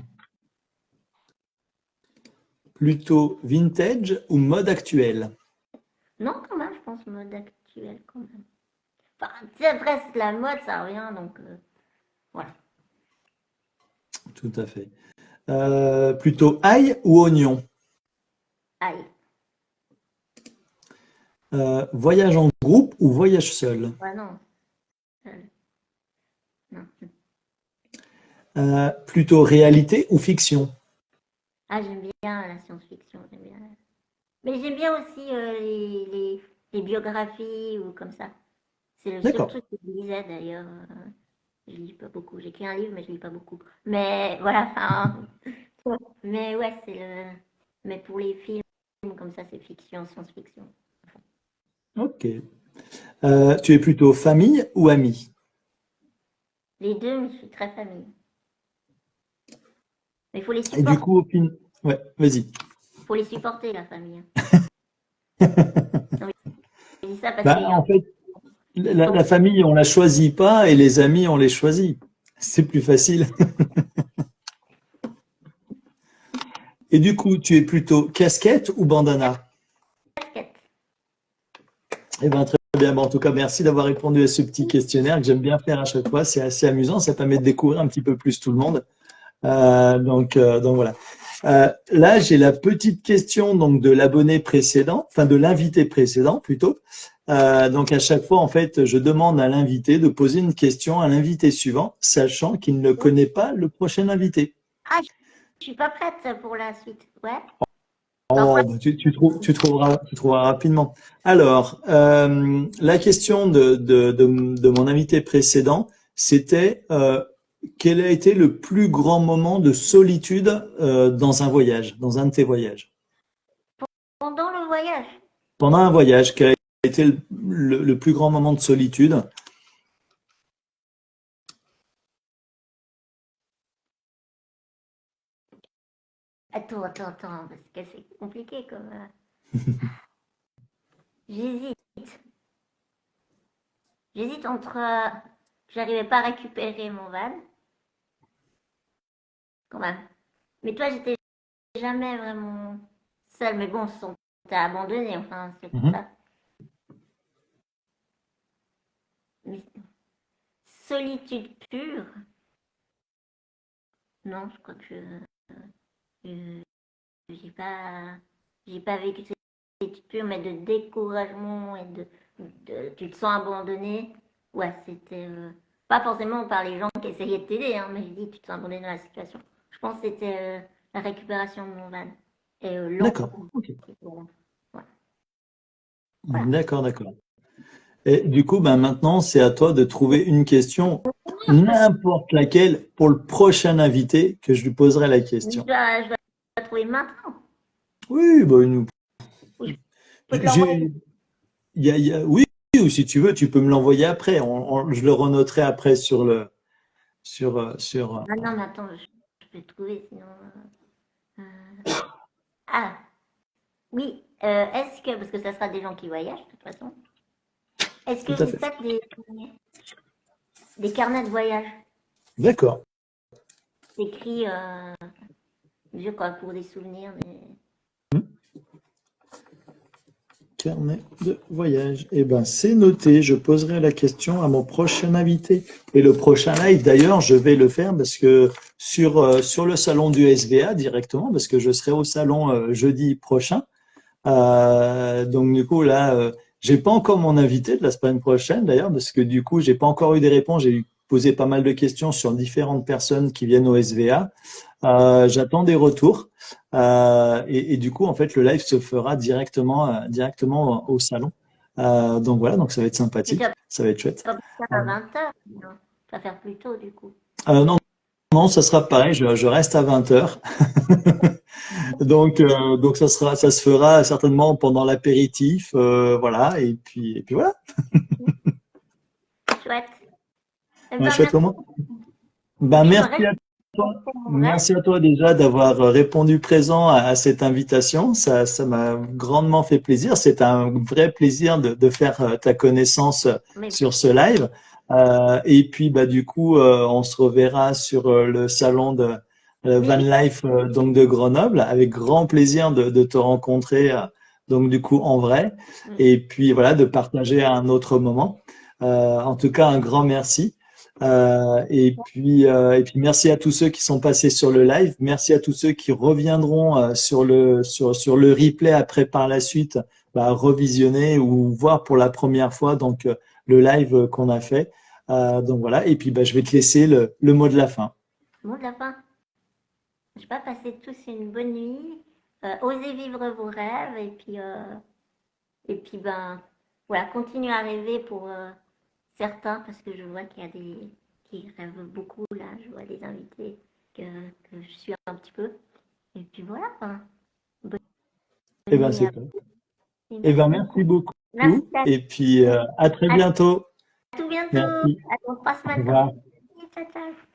Plutôt vintage ou mode actuelle? Non, quand même, je pense mode actuel quand même. Enfin, tu sais, après, c'est de la mode, ça revient, donc voilà. Tout à fait. Plutôt ail ou oignon? Aïe. Voyage en groupe ou voyage seul? Ouais, non. Non. Plutôt réalité ou fiction? Ah, j'aime bien la science-fiction, j'aime bien. Mais j'aime bien aussi les biographies ou comme ça. C'est le seul D'accord. truc que je lisais d'ailleurs. Je lis pas beaucoup. J'écris un livre, mais je lis pas beaucoup. Mais voilà, enfin. Mais ouais, c'est le. Mais pour les films, comme ça, c'est fiction, science-fiction. Ok. Tu es plutôt famille ou ami? Les deux, mais je suis très famille. Mais il faut les Et du supporter. coup, ouais, vas-y. Faut les supporter, la famille. Non, mais je dis ça parce Bah, qu'il y a. en fait, la famille, on la choisit pas et les amis, on les choisit. C'est plus facile. Et du coup, tu es plutôt casquette ou bandana? Casquette. Eh bien, très bien. Bon, en tout cas, merci d'avoir répondu à ce petit questionnaire que j'aime bien faire à chaque fois. C'est assez amusant. Ça permet de découvrir un petit peu plus tout le monde. Donc voilà. Là, j'ai la petite question donc de l'abonné précédent, enfin de l'invité précédent plutôt. Donc à chaque fois, en fait, je demande à l'invité de poser une question à l'invité suivant, sachant qu'il ne connaît pas le prochain invité. Ah, je suis pas prête pour la suite. Ouais. Enfin, Oh, bah, tu trouveras rapidement. Alors, la question de mon invité précédent, c'était quel a été le plus grand moment de solitude dans un voyage, dans un de tes voyages? pendant le voyage. Pendant un voyage, quel a été le plus grand moment de solitude? Attends, parce que c'est compliqué comme. J'hésite. J'hésite entre. J'arrivais pas à récupérer mon van, quand même. Mais toi, j'étais jamais vraiment seule. Mais bon, t'as abandonné, enfin, c'est pour Mhm. ça. Mais solitude pure, non, je crois que je- j'ai pas, j'ai pas vécu cette solitude pure, mais de découragement et tu te sens abandonné. Ouais, c'était pas forcément par les gens qui essayaient de t'aider, hein, mais je dis tu te sens abandonné dans la situation. Je pense que c'était la récupération de mon van et D'accord. l'envie. Ok. Voilà. Ouais. Voilà. D'accord, d'accord. Et du coup, ben maintenant, c'est à toi de trouver une question, Non, n'importe laquelle, pour le prochain invité que je lui poserai la question. je dois la trouver maintenant. Oui, bah, Ou je peux te l'envoyer. j'ai, oui, ou si tu veux, tu peux me l'envoyer après. Je le renoterai après sur. Ah non, mais attends, je peux trouver sinon. Euh, ah, oui. Est-ce que, parce que ça sera des gens qui voyagent de toute façon, est-ce que Tout à vous fait. faites des carnets de voyage D'accord. écrits, je crois, pour des souvenirs Carnet de voyage. Eh ben, c'est noté. Je poserai la question à mon prochain invité. Et le prochain live, d'ailleurs, je vais le faire parce que sur le salon du SVA directement, parce que je serai au salon jeudi prochain. Donc du coup là, j'ai pas encore mon invité de la semaine prochaine d'ailleurs parce que du coup j'ai pas encore eu des réponses. J'ai posé pas mal de questions sur différentes personnes qui viennent au SVA. J'attends des retours et du coup en fait le live se fera directement au salon. Donc voilà, donc ça va être mais tu sympathique, vas ça va être chouette. pas faire Euh, à 20h, non. Tu vas faire plus tôt du coup. non, non, ça sera pareil. Je reste à 20 heures. Donc ça se fera certainement pendant l'apéritif, voilà. Et puis voilà. Chouette. Eh Ouais, ben, chouette merci. moment. Et Ben, puis, il me merci reste à toi. pour mon rêve. Merci à toi déjà d'avoir répondu présent à cette invitation. Ça m'a grandement fait plaisir. C'est un vrai plaisir de faire ta connaissance Mais sur ce live. Et puis, bah, du coup, on se reverra sur le salon de Van oui. Life donc de Grenoble. Avec grand plaisir de te rencontrer donc du coup en vrai. Et puis voilà, de partager à un autre moment. En tout cas, un grand merci. Et puis merci à tous ceux qui sont passés sur le live. Merci à tous ceux qui reviendront sur le replay après par la suite, bah, revisionner ou voir pour la première fois donc le live qu'on a fait. Donc voilà. Et puis bah, je vais te laisser le mot de la fin. Mot de la fin. Je sais pas, passez tous une bonne nuit. Osez vivre vos rêves. Et puis ben, voilà, continuez à rêver pour certains, parce que je vois qu'il y a des qui rêvent beaucoup là. Je vois des invités que je suis un petit peu. Et puis voilà, ben, bonne Eh ben nuit c'est à tout. vous. Et Eh ben merci merci beaucoup. Merci beaucoup. Et puis à très à bientôt. tout bientôt. Merci. À dans 3 Au semaines comme revoir. ça. Ciao, ciao.